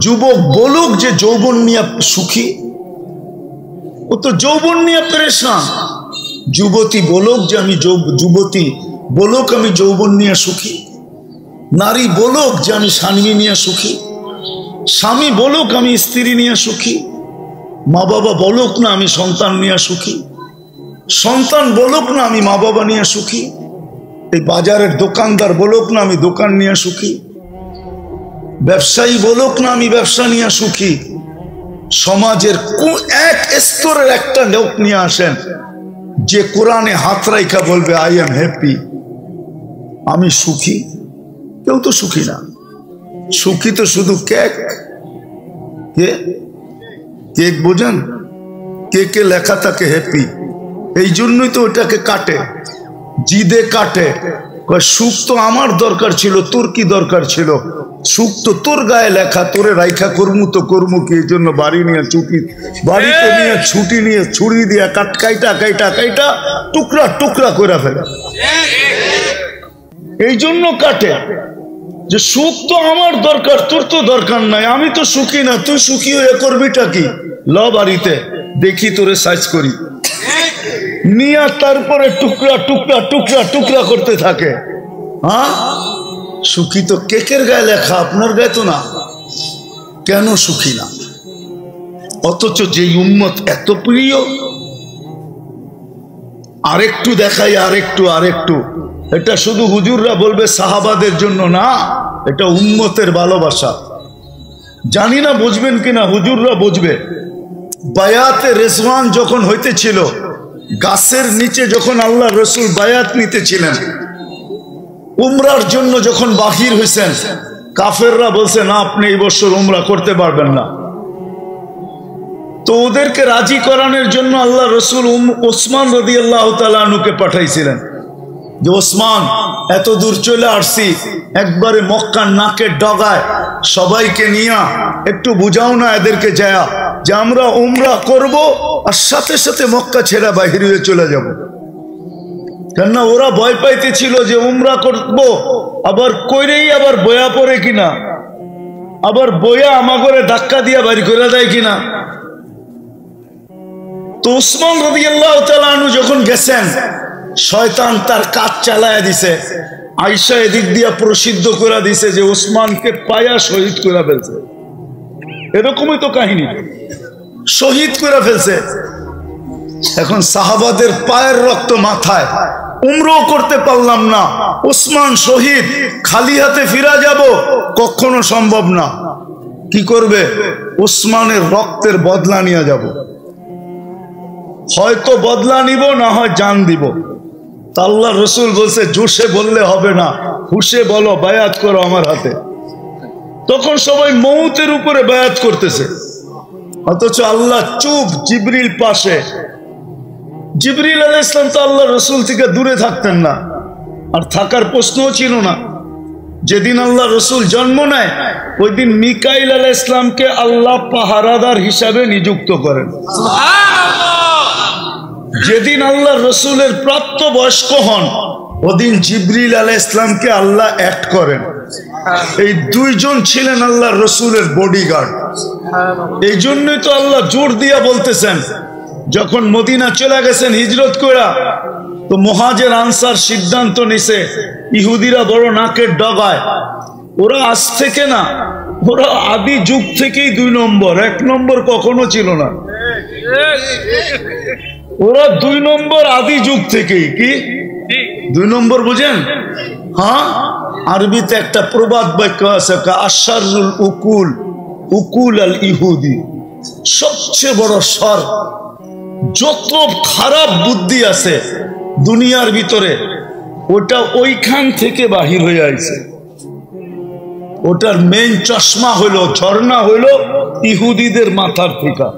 যুবক বলুক যে যৌবন নিয়ে সুখী, ও তো যৌবন নিয়ে পরেশান। যুবতী বলুক যে আমি যুবতী বলুক আমি যৌবন নিয়ে সুখী। নারী বলুক যে আমি স্বামী নিয়ে সুখী। স্বামী বলুক আমি স্ত্রী নিয়ে সুখী। মা বাবা বলুক না আমি সন্তান নিয়ে সুখী। সন্তান বলুক না আমি মা বাবা নিয়ে সুখী। এই বাজারের দোকানদার বলুক না আমি দোকান নিয়ে সুখী। ব্যবসায়ী বলুক না আমি ব্যবসা নিয়ে সুখী। সমাজের এক স্তরের একটা লোক নিয়ে আসেন যে কোরআনে হাত রাইখা বলবে আই এম হ্যাপি, আমি সুখী। কেউ তো সুখী না। সুখী তো শুধু কেক। কেক বোঝেন? কেকে লেখা থাকে হ্যাপি, এই জন্যই তো ওটাকে কাটে, জিদে কাটে। সুখ তো আমার দরকার ছিল, তোর কি দরকার ছিল? সুখ তো তোর গায়ে লেখা, তোরে রাইখা কর্মু তো কর্মু কি? এই জন্য বাড়ি নিয়ে ছুটি, বাড়িতে নিয়ে ছুটি নিয়ে ছুরি দিয়া কাইটা কাইটা কাইটা টুকরা টুকরা করে ফেলে। এই জন্য কাটে যে সুখ তো আমার দরকার, তোর তো দরকার নাই। আমি তো সুখী না, তুই সুখী হয়ে করবিটা কি? ল বাড়িতে দেখি তোরে সাইজ করি নিয়ে তারপরে টুকরা টুকরা টুকরা টুকরা করতে থাকে। হ্যাঁ, সুখী তো কেকের গায়ে লেখা, আপনার গায়ে তো না। কেন সুখী না? অথচ যে উম্মত এত প্রিয়। আরেকটু দেখাই, আরেকটু আরেকটু। এটা শুধু হুজুররা বলবে সাহাবাদের জন্য না, এটা উম্মতের ভালোবাসা। জানি না বুঝবেন কিনা, হুজুররা বুঝবে। বায়াতে রেজওয়ান যখন হইতেছিল, গাছের নিচে যখন আল্লাহ রসুল বায়াত নিতেছিলেন, উমরার জন্য যখন বাহির হয়েছেন, কাফেররা বলছে না আপনি এই বছর উমরা করতে পারবেন না। তো ওদেরকে রাজি করানোর জন্য আল্লাহ রসুল ওসমান রাদিয়াল্লাহু তাআলা আনহুকে পাঠাইছিলেন যে ওসমান, এত দূর চলে আসছি, একবারে মক্কার নাকের ডগায় সবাইকে নিয়ে একটু বুঝাও না এদেরকে যায়া যে আমরা উমরা করব আর সাথে সাথে মক্কা ছেড়ে বাহির হয়ে চলে যাব। কেননা ওরা ভয় পাইতেছিল যে উমরা করব আবার কইরেই আবার বয়া পড়ে কিনা, আবার বয়া আমাগরে ধাক্কা দিয়া বাড়ি করে দেয় কিনা। তো ওসমান রাদিয়াল্লাহু তাআলা আনহু যখন গেছেন, শয়তান তার কাজ চালায়া দিছে। আয়েশা এদিক দিয়া প্রসিদ্ধ করে দিছে যে ওসমানকে পায়া শহীদ করে ফেলছে। এরকমই তো কাহিনী, শহীদ করে ফেলছে। এখন সাহাবাদের পায়ের রক্ত মাথায়, উমরাও করতে পারলাম না, ওসমান শহীদ, খালি হাতে ফিরা যাব কখনো সম্ভব না। কি করবে? ওসমানের রক্তের বদলা নিয়ে যাব। হয়তো বদলা নিব, না হয় জান দিব। আল্লাহ রসুল বলছে জোশে বললে হবে না, হুশে বলো, বায়াত করো আমার হাতে। তখন সবাই মৌতের উপরে বায়াত করতেছে, অথচ আল্লাহ চুপ, জিবরিল পাশে। জিবরিল আলাইহিস সালাম তো আল্লাহ রসুল থেকে দূরে থাকতেন না, আর থাকার প্রশ্নও ছিল না। যেদিন আল্লাহ রসুল জন্ম নেয়, ওই দিন মিকাইল আলাইহিস সালামকে আল্লাহ পাহারাদার হিসাবে নিযুক্ত করেন। যেদিন আল্লাহ রসুলের প্রাপ্ত বয়স্ক হন, ওদিন জিবরিল আলাইহিস সালামকে আল্লাহ অ্যাড করেন। এই দুইজন ছিলেন আল্লাহ রসুলের বডিগার্ড। এই জন্যই তো আল্লাহ জোর দিয়া বলতেছেন, যখন মদিনা চলে গেছেন হিজরত করা, তো মুহাজির আনসার সিদ্ধান্ত নিছে, ইহুদিরা বড় নাকের ডগায়, ওরা আজ থেকে না, ওরা আদি যুগ থেকেই 2 নম্বর, 1 নম্বর কখনো ছিল না। ওরা 2 নম্বর আদি যুগ থেকেই। কি 2 নম্বর বুঝেন? হ্যাঁ, আরবিতে একটা প্রবাদ বাক্য আছে, আশারুল উকুল উকুল আল ইহুদি। সবচেয়ে বড় শর, যত খারাপ বুদ্ধি আছে দুনিয়ার ভিতরে, ওটা ওইখান থেকে বাহির হয়ে আইছে। ওটার মেইন চশমা হইলো, ঝর্ণা হইলো ইহুদিদের মাথার থেকে।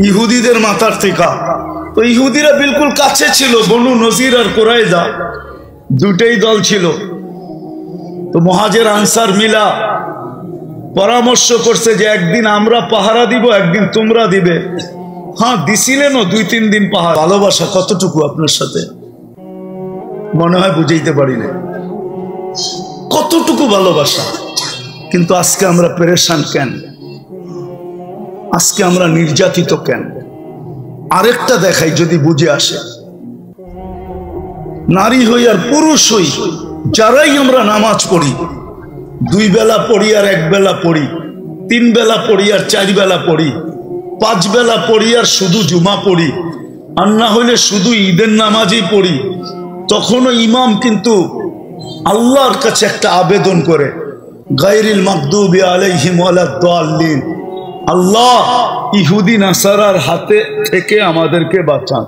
ইহুদিদের মাথার থেকে। তো ইহুদিরা বিলকুল কাছে ছিল, বনু নজির আর কুরাইজা, দুটেই দল ছিল। তো মুহাজির আনসার মিলা পরামর্শ করছে যে একদিন আমরা পাহারা দিব, একদিন তোমরা দিবে। হ্যাঁ, দিছিলেনও 2-3 দিন পাহারা। ভালোবাসা কতটুকু আপনার সাথে মনে হয় বুঝাইতে পারি না, কতটুকু ভালোবাসা। কিন্তু আজকে আমরা পেরেশান কেন? আজকে আমরা নির্যাতিত কেন? আরেকটা দেখাই যদি বুঝে আসে। নারী হই আর পুরুষ হই, যারাই আমরা নামাজ পড়ি, 2 বেলা পড়ি আর 1 বেলা পড়ি, 3 বেলা পড়ি আর 4 বেলা পড়ি, 5 বেলা পড়ি আর শুধু জুমা পড়ি, আর না হইলে শুধু ঈদের নামাজই পড়ি, তখনও ইমাম কিন্তু আল্লাহর কাছে একটা আবেদন করে, গায়রিল মাগদুবি আলাইহিম ওয়ালাদ-দাল্লিন, আল্লাহ ইহুদি নাসারার হাতে থেকে আমাদেরকে বাঁচান।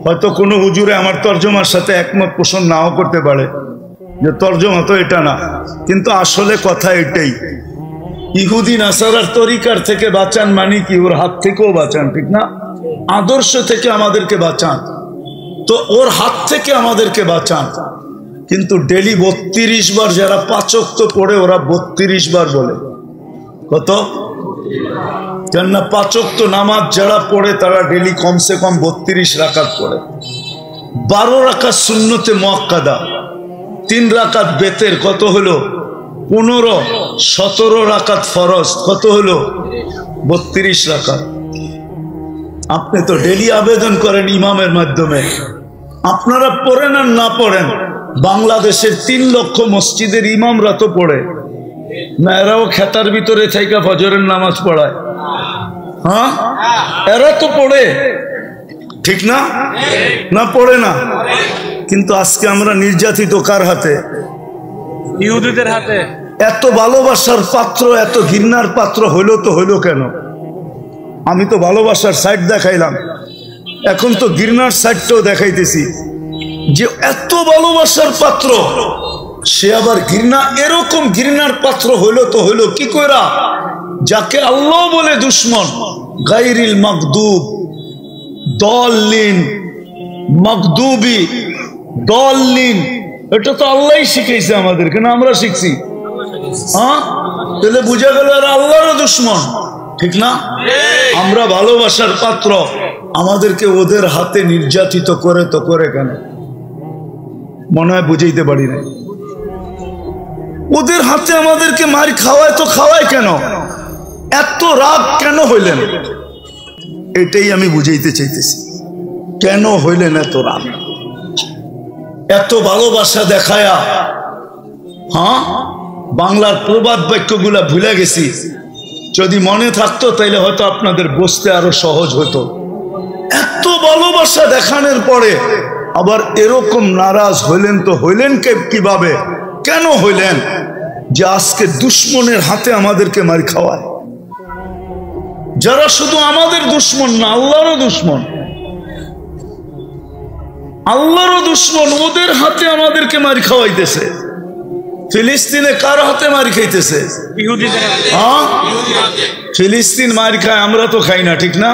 হয়তো কোনো হুজুরে আমার তর্জমার সাথে একমত পোষণ নাও করতে পারে যে তর্জমা তো এটা না, কিন্তু আসলে কথা এটাই। ইহুদি নাসারার তরিকার থেকে বাঁচান মানে কি? ওর হাত থেকেও বাঁচান, ঠিক না? আদর্শ থেকে আমাদেরকে বাঁচান, তো ওর হাত থেকে আমাদেরকে বাঁচান। কিন্তু ডেলি 32 বার যারা 5 ওয়াক্ত পড়ে, ওরা 32 বার বলে। কত? কেননা 5 ওয়াক্ত নামাজ যারা পড়ে তারা ডেলি কমসে কম 32 রাকাত পড়ে। 12 রাকাত সুন্নতে মুআক্কাদা, 3 রাকাত বেতের, কত হলো? 15। 17 রাকাত ফরজ, কত হলো? 32 রাকাত। আপনি তো ডেলি আবেদন করেন ইমামের মাধ্যমে। আপনারা পড়েন আর না পড়েন, বাংলাদেশের 3 লক্ষ মসজিদের ইমামরা তো পড়ে না? এরাও খেতার ভিতরে থেকে ফজরের নামাজ পড়ায়। হ্যাঁ, এরা তো পড়ে, ঠিক না? না পড়ে না? কিন্তু আজকে আমরা নির্যাতিত কার হাতে? ইহুদিদের হাতে। এত ভালোবাসার পাত্র, এত ঘৃণার পাত্র হইলো তো হইলো কেন? আমি তো ভালোবাসার সাইড দেখাইলাম, এখন তো ঘৃণার সাইডটাও দেখাইতেছি। যে এত ভালোবাসার পাত্র, সে আবার ঘৃণা, এরকম ঘৃণার পাত্র হইলো তো হইলো কি কইরা? যাকে আল্লাহ বলে দুশ্মন, গায়রিল মাগদুব দাল্লিন, মাগদুবি দাল্লিন, এটা তো আল্লাহই শিখাইছে আমাদেরকে, না আমরা শিখছি? হ্যাঁ, তাহলে বুঝা গেল আর আল্লাহরও দুশ্মন, ঠিক না? আমরা ভালোবাসার পাত্র, আমাদেরকে ওদের হাতে নির্যাতিত করে তো করে কেন? মনে হয় বুঝাইতে পারি না। ওদের হাতে আমাদেরকে মার খাওয়ায় তো খাওয়ায় কেন? এত রাগ কেন হইলেন? এটাই আমি বুঝাইতে চাইতেছি, কেন হইলেন এত রাগ? এত ভালোবাসা দেখায়া, হ্যাঁ, বাংলার প্রবাদ বাক্যগুলা ভুলে গেছি। যদি মনে থাকতো তাইলে হয়তো আপনাদের বুঝতে আরো সহজ হতো। এত ভালোবাসা দেখানোর পরে আবার এরকম নারাজ হইলেন তো হইলেন কিভাবে? কেন হইলেন? যে আজকে দুশ্মনের হাতে আমাদেরকে মার খাওয়ায়, যারা শুধু আমাদের দুশ্মন না, আল্লাহরও দুশ্মন, আল্লাহরও দুশ্মন, ওদের হাতে আমাদেরকে মার খাওয়াইতেছে। ফিলিস্তিনে কার হাতে মার খাইতেছে? ইহুদিদের হাতে। হ্যাঁ, ফিলিস্তিন মার খায়, আমরা তো খাই না, ঠিক না?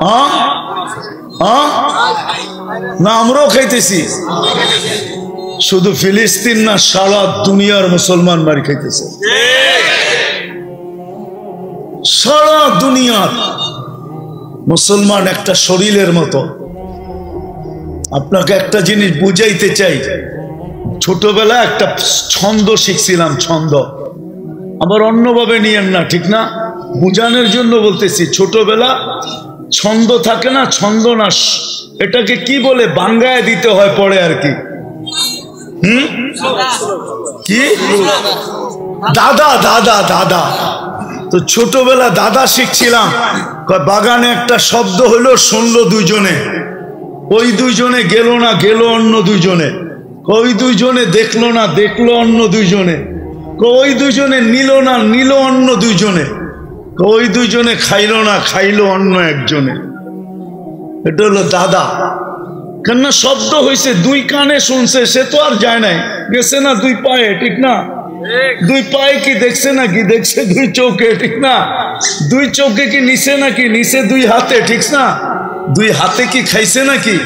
হ্যাঁ হ্যাঁ, না আমরাও খাইতেছি। শুধু ফিলিস্তিন না, সারা দুনিয়ার মুসলমান মার খাইতেছে। সারা দুনিয়ার মুসলমান একটা শরীরের মতো। আপনাকে একটা জিনিস বুঝাইতে চাই, ছোটবেলা একটা ছন্দ শিখছিলাম, ছন্দ, আবার অন্যভাবে নিয়েন না, ঠিক না? বুঝানোর জন্য বলতেছি। ছোটবেলা ছন্দ থাকে না, ছন্দ না, এটাকে কি বলে? বাঙ্গায় দিতে হয় পরে আর কি। কি? দাদা, দাদা, দাদা। তো ছোটবেলা দাদা শিখছিলাম। বাগানে একটা শব্দ হলো, শুনলো দুইজনে, ওই দুইজনে গেল না, গেল অন্য দুইজনে, ওই দুইজনে দেখলো না, দেখলো অন্য দুইজনে, ওই দুইজনে নিল না, নিল অন্য দুইজনে, ওই দুইজনে খাইলো না, খাইলো অন্য একজনে। এটা হলো দাদা। কেননা শব্দ হয়েছে, দুই কানে শুনছে, সে তো আর যায় নাই, গেছে না 2 পায়ে, ঠিক না? 2 পায়ে কি দেখছে নাকি? দেখছে 2 চোখে, ঠিক না? 2 চোখে কি নিছে নাকি? নিছে 2 হাতে, ঠিক না? 2 হাতে কি খাইছে নাকি?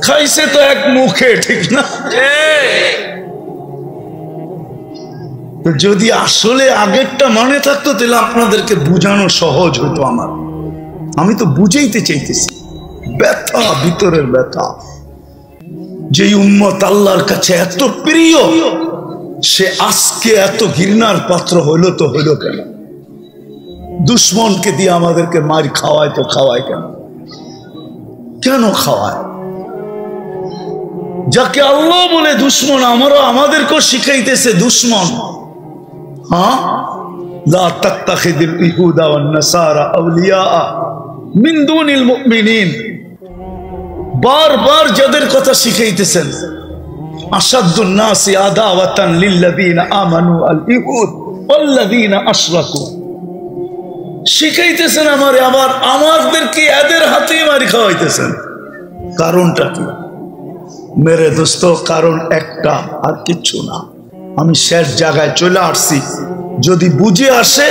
খাইছে তো 1 মুখে, ঠিক না? তো যদি আসলে আগেরটা মনে থাকতো তাহলে আপনাদেরকে বুঝানো সহজ হতো আমার। আমি তো বুঝাইতে চাইতেছি, ব্যথা, ভিতরের ব্যথা। যে উম্মত আল্লাহর কাছে এত প্রিয়, সে আজকে এত ঘৃণার পাত্র হইল তো হইল কেন? দুশ্মনকে দিয়ে আমাদেরকে মার খাওয়ায় তো খাওয়ায় কেন? কেন খাওয়ায়? যাকে আল্লাহ বলে দুশ্মন, আমাদেরকেও শিখাইতেছে দুশ্মন। হ্যাঁ, লা তাত্তাখিযুল ইহুদা ওয়ান নাসারা আউলিয়া মিন দুনিল মুমিনিন, বারবার যাদের কথা শিখাইতেছেন, আশাদ্দুন নাসি আদাওয়াতান লিল্লাযিনা আমানু আল ইহুদ ওয়াল্লাযিনা আশরাকু, শিখাইতেছেন আমারে, আবার আমাদেরকে এদের হাতেই মারি খাওয়াইতেছেন। কারণটা কি মেরে দোস্ত? কারণ একটা, আর কিচ্ছু না। আমি শেষ জায়গায় চলে আসছি। যদি বুঝে আসে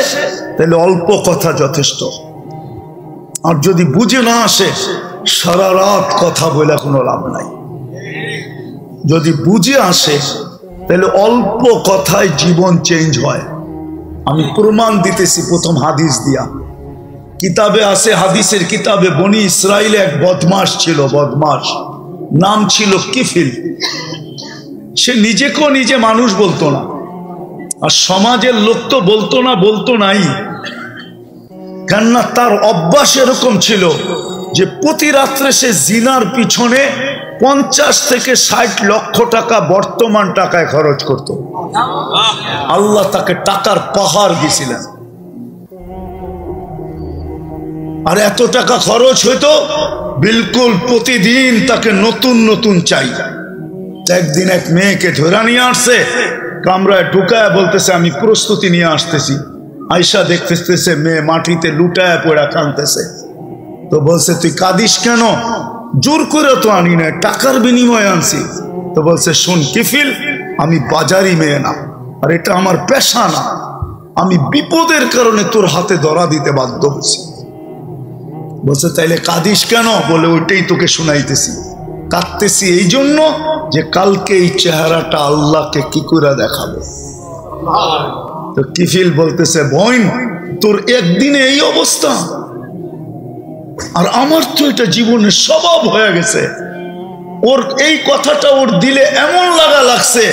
তাহলে অল্প কথা যথেষ্ট, আর যদি বুঝে না আসে সারা রাত কথা বলে কোনো লাভ নাই। যদি বুঝে আসে তাহলে অল্প কথায় জীবন চেঞ্জ হয়। আমি প্রমাণ দিতেছি প্রথম হাদিস দিয়া। কিতাবে আছে, হাদিসের কিতাবে, বনি ইসরাইলে এক বদমাস ছিল, বদমাস, নাম ছিল কিফিল। সে নিজেকেও নিজে মানুষ বলতো না, আর সমাজের লোক তো বলতো নাই। কেননা তার অভ্যাস এরকম ছিল যে প্রতি রাত্রে সে জিনার পিছনে 50 থেকে 60 লক্ষ টাকা বর্তমান টাকায় খরচ করত। আল্লাহ তাকে টাকার পাহাড় দিয়েছিলেন, আর এত টাকা খরচ হইতো বিলকুল প্রতিদিন তাকে নতুন নতুন চাই। একদিন এক মেয়েকে ধরে নিয়ে আসছে, কামরায় ঢুকায় বলতেছে আমি প্রস্তুতি নিয়ে আসতেছি। আয়সা দেখতেছে মেয়ে মাটিতে লুটায় পড়া কাঁদতেছে। তো বলছে তুই কাঁদিস কেন? জোর করে তো আনি না, টাকার বিনিময়ে আনছি। তো বলছে শোন কিফিল, আমি বাজারি মেয়ে না, আর এটা আমার পেশা না, আমি বিপদের কারণে তোর হাতে ধরা দিতে বাধ্য হয়েছি। বলছে তাইলে কাঁদিস কেন? বলে ওইটাই তোকে শুনাইতেছি। কাঁদতেছি এই জন্য যে কালকে এই চেহারাটা আল্লাহকে কি করে দেখাবো। তো কিফিল বলতেছে বোন, তোর একদিনে এই অবস্থা, আর আমার তো এটা জীবনের স্বভাব হয়ে গেছে। ওর এই কথাটা ওর দিলে এমন লাগছে,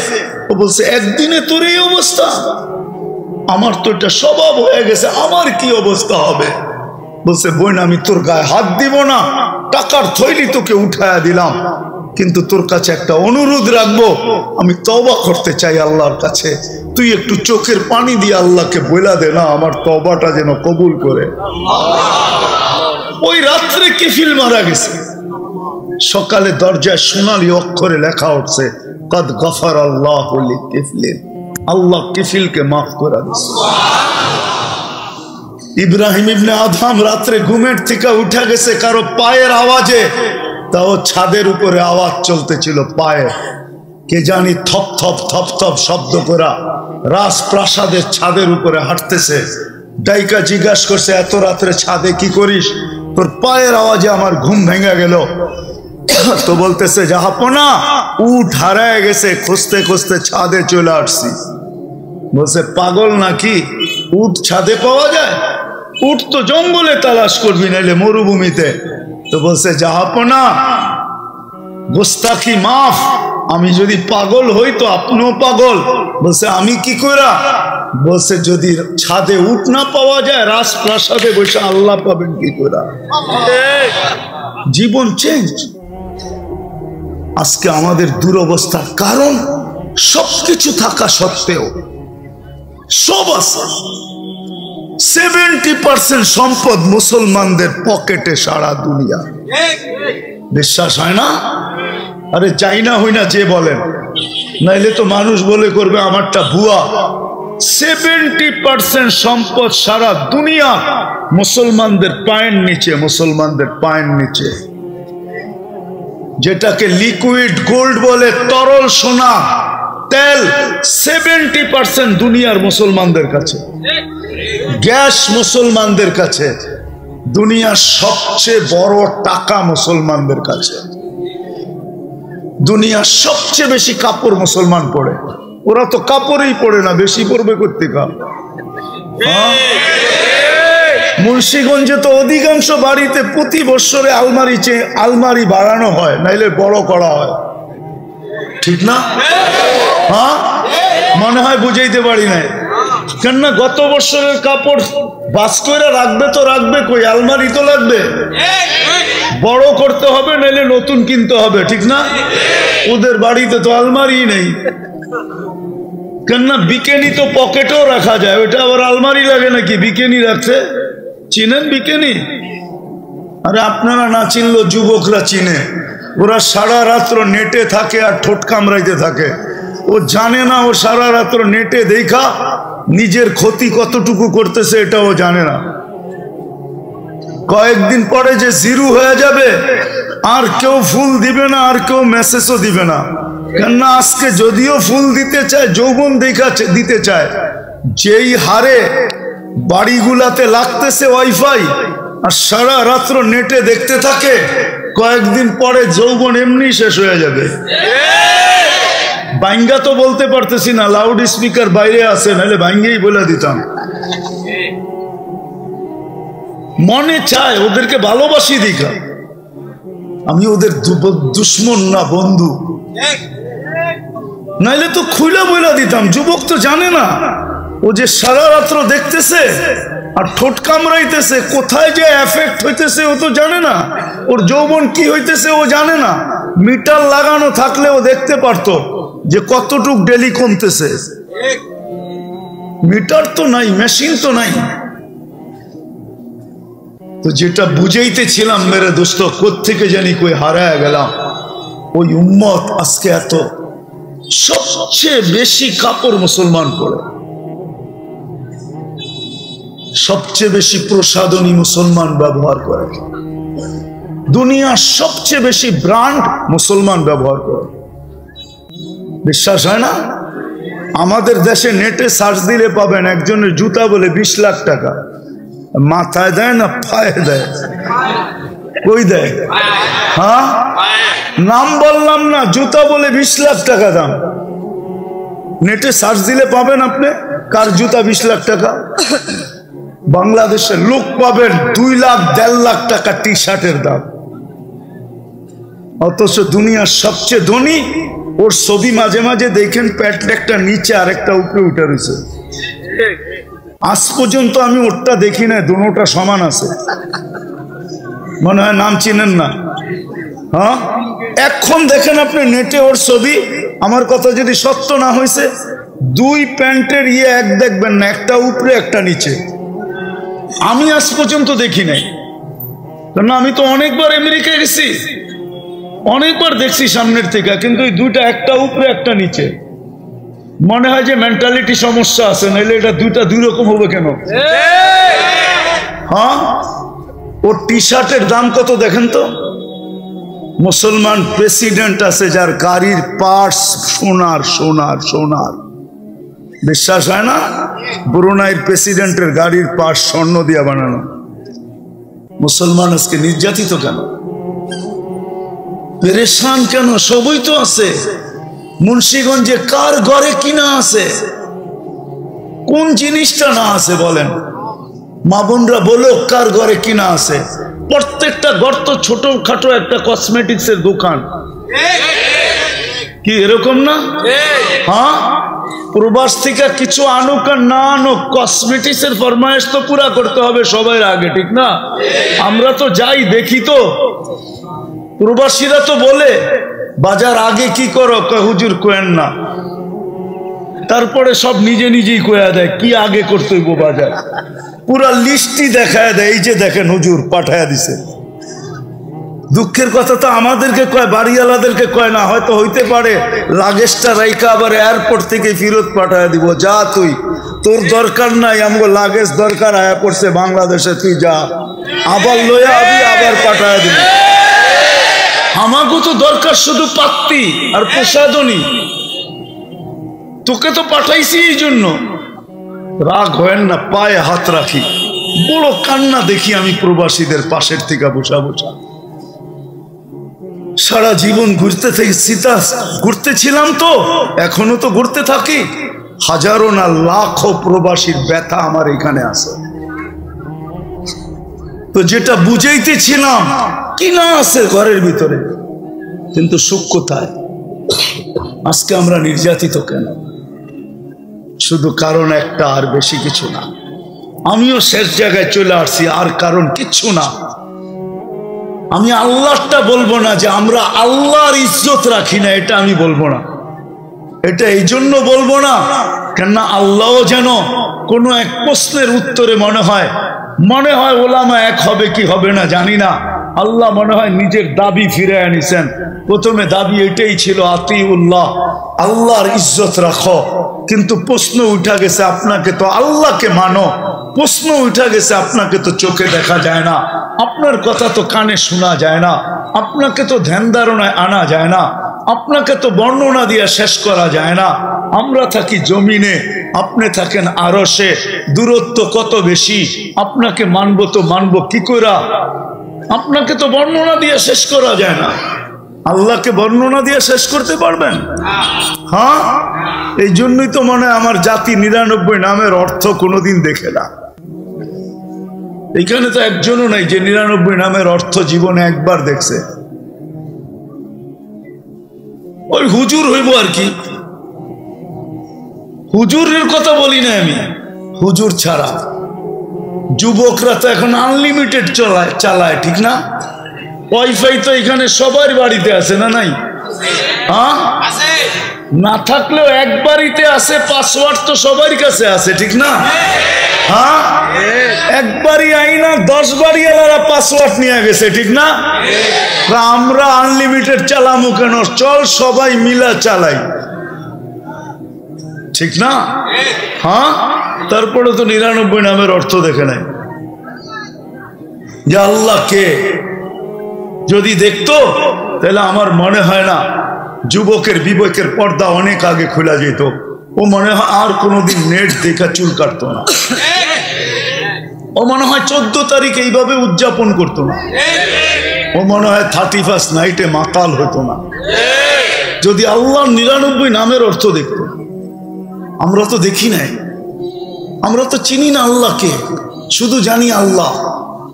ও বলছে একদিনে তোর এই অবস্থা, আমার তো এটা স্বভাব হয়ে গেছে, আমার কি অবস্থা হবে? বলছে বোন, আমি তোর গায়ে হাত দিব না, টাকার থৈলি তোকে উঠায়া দিলাম, কিন্তু তোর কাছে একটা অনুরোধ রাখবো, আমি তওবা করতে চাই আল্লাহর কাছে, তুই একটু চোখের পানি দিয়ে আল্লাহকে বইলা দে না, আমার তওবাটা যেন কবুল করে। ওই রাত্রে কিফিল মারা গেছে। সকালে দরজায় সোনালী অক্ষরে লেখা উঠছে কদ গফার আল্লাহু লিকিফলিন, আল্লাহ কিফিলকে মাফ করে দিয়েছে। ইব্রাহিম ইবনে আদম রাত্রে ঘুমের থেকে উঠে গেছে কারো পায়ের আওয়াজে, তাও ছাদের উপরে আওয়াজ চলতেছিল পায়ে, কে জানি থপ থপ থপ থপ শব্দ করা রাজপ্রাসাদের ছাদের উপরে হাঁটতেছে। ডাইকা জিজ্ঞাসা করছে এত রাত্রে ছাদে কি করিস? তোর পায়ের আওয়াজে আমার ঘুম ভেঙে গেল। তো বলতেছে জাহাপনা, উট হারায় গেছে, খুঁজতে খুঁজতে ছাদে চলে আসছি। বলছে পাগল নাকি, উট ছাদে পাওয়া যায়? উট তো জঙ্গলে তালাশ করবি, নাইলে মরুভূমিতে। তো বলছে জাহাপনা, গোস্তাখি মাফ, আমি যদি পাগল হই তো আপনিও পাগল। বলছে আমি কি করা? বলছে যদি ছাদে উট না পাওয়া যায়, রাজপ্রাসাদে বসে আল্লাহ পাবেন কি করা? জীবন চেঞ্জ। আজকে আমাদের দুরবস্থার কারণ সবকিছু থাকা সত্ত্বেও সব আছে, 70% সম্পদ মুসলমানদের পকেটে সারা দুনিয়া। বিশ্বাস হয় না? আরে চাই না হই না যে বলেন, নাইলে তো মানুষ বলে করবে আমারটা ভুয়া। 70% সম্পদ সারা দুনিয়া মুসলমানদের পায়ের নিচে, মুসলমানদের পায়ের নিচে। যেটাকে লিকুইড গোল্ড বলে, তরল সোনা, তেল, 70% দুনিয়ার মুসলমানদের কাছে। গ্যাস মুসলমানদের কাছে। দুনিয়ার সবচেয়ে বড় টাকা মুসলমানদের কাছে। দুনিয়ার সবচেয়ে বেশি কাপড় মুসলমান পরে। ওরা তো কাপড়ই পরে না, বেশি পরবে করতে কাপ। মুন্সিগঞ্জে তো অধিকাংশ বাড়িতে প্রতি বছরে আলমারি বাড়ানো হয়, নাইলে বড় করা হয়। ঠিক না? হ্যাঁ, মনে হয় বুঝাইতে পারি না। কেননা গত বছরের কাপড় বাস করে রাখবে তো রাখবে কই, আলমারি তো লাগবে, বড় করতে হবে, নাইলে নতুন কিনতে হবে, ঠিক না? ওদের বাড়িতে তো আলমারি নেই। কেননা বিকেনি তো পকেটেও রাখা যায়, ওইটা আবার আলমারি লাগে নাকি? বিকেনি রাখছে, চিনেন বিকেনি? আরে আপনারা না চিনলেও যুবকরা চিনে। ওরা সারা রাত্র নেটে থাকে আর ঠোঁট কামড়াইতে থাকে। ও জানে না ও সারা রাত্র নেটে দেখা নিজের ক্ষতি কতটুকু করতেছে, এটাও জানে না। কয়েকদিন পরে যে জিরো হয়ে যাবে, আর কেউ ফুল দিবে না, আর কেউ মেসেজও দিবে না। কেননা আজকে যদিও ফুল দিতে চায়, যৌবন দেখা দিতে চায়, যেই হারে বাড়িগুলাতে লাগতেছে ওয়াইফাই আর সারা রাত্র নেটে দেখতে থাকে, কয়েকদিন পরে যৌবন এমনি শেষ হয়ে যাবে। বাইঙ্গা তো বলতে পারতেছি না, লাউড স্পিকার বাইরে আছে, নাহলে বাইঙ্গেই বলে দিতাম। মনে চায় ওদেরকে ভালোবাসি দেখা, আমি ওদের দুশ্মন না বন্ধু, নাইলে তো খুলে বলে দিতাম। যুবক তো জানে না, ও যে সারা রাত্র দেখতেছে আর ঠোঁট কামড়াইতেছে, কোথায় যে এফেক্ট হইতেছে ও তো জানে না, ওর যৌবন কি হইতেছে ও জানে না। মিটার লাগানো থাকলে ও দেখতে পারতো যে কতটুক ডেলি কমতেছে। মিটার তো নাই, মেশিন তো নাই। তো যেটা বুঝাইতেছিলাম মেরে দোস্ত, কোত্থেকে জানি কই হারায় গেলাম। ওই উম্মত আজকে এত সবচেয়ে বেশি কাপড় মুসলমান পরে, সবচেয়ে বেশি প্রসাধনী মুসলমান ব্যবহার করে, দুনিয়ার সবচেয়ে বেশি ব্র্যান্ড মুসলমান ব্যবহার করে। বিশ্বাস হয় না? আমাদের দেশে নেটে সার্চ দিলে পাবেন একজনের জুতা বলে 20 লাখ টাকা। মাথায় দেয় না পায়ে দেয়? কই দেয়? হ্যাঁ, নাম বললাম না, জুতা বলে 20 লাখ টাকা দাম। নেটে সার্চ দিলে পাবেন আপনি কার জুতা 20 লাখ টাকা। বাংলাদেশের লোক পাবেন 2 লাখ 1.5 লাখ টাকা টি শার্টের দাম। অথচ দুনিয়ার সবচেয়ে ধনী, ওর ছবি মাঝে মাঝে দেখেন প্যান্ট একটা নিচে আর একটা উপরে উঠে রয়েছে। আজ পর্যন্ত আমি ওরটা দেখি না, দুটোটা সমান আছে। মনে হয় নাম চিনেন না? হ্যাঁ, এখন দেখেন আপনি নেটে ওর ছবি। আমার কথা যদি সত্য না হয়েছে, 2 প্যান্টের এক দেখবেন না, একটা উপরে একটা নিচে। আমি আজ পর্যন্ত দেখি নাই, কারণ আমি তো অনেকবার আমেরিকায় গেছি, অনেকবার দেখছি সামনের থেকে, কিন্তু এই দুইটা একটা উপরে একটা নিচে। মনে হয় যে মেন্টালিটি সমস্যা আছে, নাহলে এটা দুইটা 2 রকম হবে কেন? হ্যাঁ, ওর টি শার্টের দাম কত দেখেন তো। মুসলমান প্রেসিডেন্ট আছে যার গাড়ির পার্টস সোনার সোনার সোনার। বিশ্বাস হয় না? ব্রুনাইয়ের প্রেসিডেন্টের গাড়ির পার্টস স্বর্ণ দিয়ে বানানো। মুসলমান আজকে নির্যাতিত কেন, পেরেশান কেন? সবই তো আছে। মুন্সিগঞ্জে কার ঘরে কিনা আছে? কোন জিনিসটা না আছে বলেন? মা বোনরা বলো, কার ঘরে কিনা আছে? প্রত্যেকটা গর্ত ছোটখাটো একটা কসমেটিক্স এর দোকান। কি এরকম না? হ্যাঁ, প্রবাস থেকে কিছু আনুক আর না আনুক, কসমেটিক্স এর ফরমায়েশ তো পুরা করতে হবে সবার আগে, ঠিক না? আমরা তো যাই দেখি, তো প্রবাসীরা তো বলে বাজার আগে কি করো, হুজুর কোয়েন না। তারপরে সব নিজে নিজেই কয়া দেয় কি আগে করতে হইব বাজার, পুরা লিস্টই দেখায় দেয়। এই যে দেখেন হুজুর পাঠায়া দিছে। দুঃখের কথা তো আমাদেরকে কয়, বাড়িওয়ালাদেরকে কয় না। হয়তো হইতে পারে লাগেজটা রাইখা আবার এয়ারপোর্ট থেকে ফেরত পাঠায় দিব, যা তুই, তোর দরকার নাই, আমগো লাগেজ দরকার আয়া পড়ছে বাংলাদেশে, তুই যা, আবার লইয়া আবি, আবার পাঠায় দিব। আমাকে তো দরকার শুধু পাত্তি আর প্রসাধনী, তোকে তো পাঠাইছি এই জন্য। রাগ হয় না, পায়ে হাত রাখি, বড় কান্না দেখি আমি প্রবাসীদের পাশের থেকে বসা বসা। সারা জীবন ঘুরতে থেকে ঘুরতেছিলাম, তো এখনো তো ঘুরতে থাকি। হাজারো না লাখো প্রবাসীর ব্যথা আমার এখানে আছে। তো যেটা বুঝাইতেছিলাম, কি না আছে ঘরের ভিতরে, কিন্তু সুখ কোথায়? আজকে আমরা নির্যাতিত কেন? শুধু কারণ একটা, আর বেশি কিছু না। আমিও শেষ জায়গায় চলে আসছি, আর কারণ কিচ্ছু না। আমি আল্লাহটা বলবো না যে আমরা আল্লাহর ইজ্জত রাখি না, এটা আমি বলবো না। এটা এই জন্য বলবো না কেননা আল্লাহও যেন কোনো এক প্রশ্নের উত্তরে মনে হয় ওলামা এক হবে কি হবে না জানি না, আল্লাহ মনে হয় নিজের দাবি ফিরে আনিছেন। প্রথমে দাবি এটাই ছিল আতিউল্লাহ, আল্লাহর ইজ্জত রাখো, কিন্তু প্রশ্ন উঠা গেছে আপনাকে তো আল্লাহকে মানো। প্রশ্ন উঠা গেছে আপনাকে তো চোখে দেখা যায় না, আপনার কথা তো কানে শোনা যায় না, আপনাকে তো ধ্যান ধারণায় আনা যায় না, আপনাকে তো বর্ণনা দিয়ে শেষ করা যায় না। আমরা থাকি জমিনে, আপনি থাকেন আরশে, দূরত্ব কত বেশি। আপনাকে মানবো তো মানবো কি করে? আপনাকে তো বর্ণনা দিয়ে শেষ করা যায় না, আল্লাহকে বর্ণনা দিয়ে শেষ করতে পারবেন? হ্যাঁ, এই জন্যই তো মনে হয় আমার জাতি 99 নামের অর্থ কোনোদিন দেখে না। এখানে তো একজনও নাই যে 99 নামের অর্থ জীবনে একবার দেখছে। ওই হুজুর হইব আর কি। হুজুরের কথা বলি না আমি, হুজুর ছাড়া যুবকরা তো এখন আনলিমিটেড চালায়, ঠিক না? ওয়াইফাই তো এখানে সবার বাড়িতে আছে না? নাই? হ্যাঁ, না থাকলেও এক বাড়িতে আছে, পাসওয়ার্ড তো সবার কাছে আছে, ঠিক না? হ্যাঁ, একবারই আইনা 10 বাড়ি এলারা পাসওয়ার্ড নিয়ে গেছে, ঠিক না? আমরা আনলিমিটেড চালামু কেন? চল সবাই মিলা চালাই, ঠিক না? হ্যাঁ, তারপরে তো 99 নামের অর্থ দেখে নাই যে আল্লাহকে যদি দেখতো তাহলে আমার মনে হয় না যুবকের বিবেকের পর্দা অনেক আগে খোলা যেত। ও মনে হয় আর কোনোদিন নেট দেখা চুল কাটতো না। ও মনে হয় 14 তারিখ এইভাবে উদযাপন করতো না। ও মনে হয় 31st নাইটে মাতাল হতো না যদি আল্লাহর 99 নামের অর্থ দেখতো। আমরা তো দেখি নাই, আমরা তো চিনি না আল্লাহকে, শুধু জানি আল্লাহ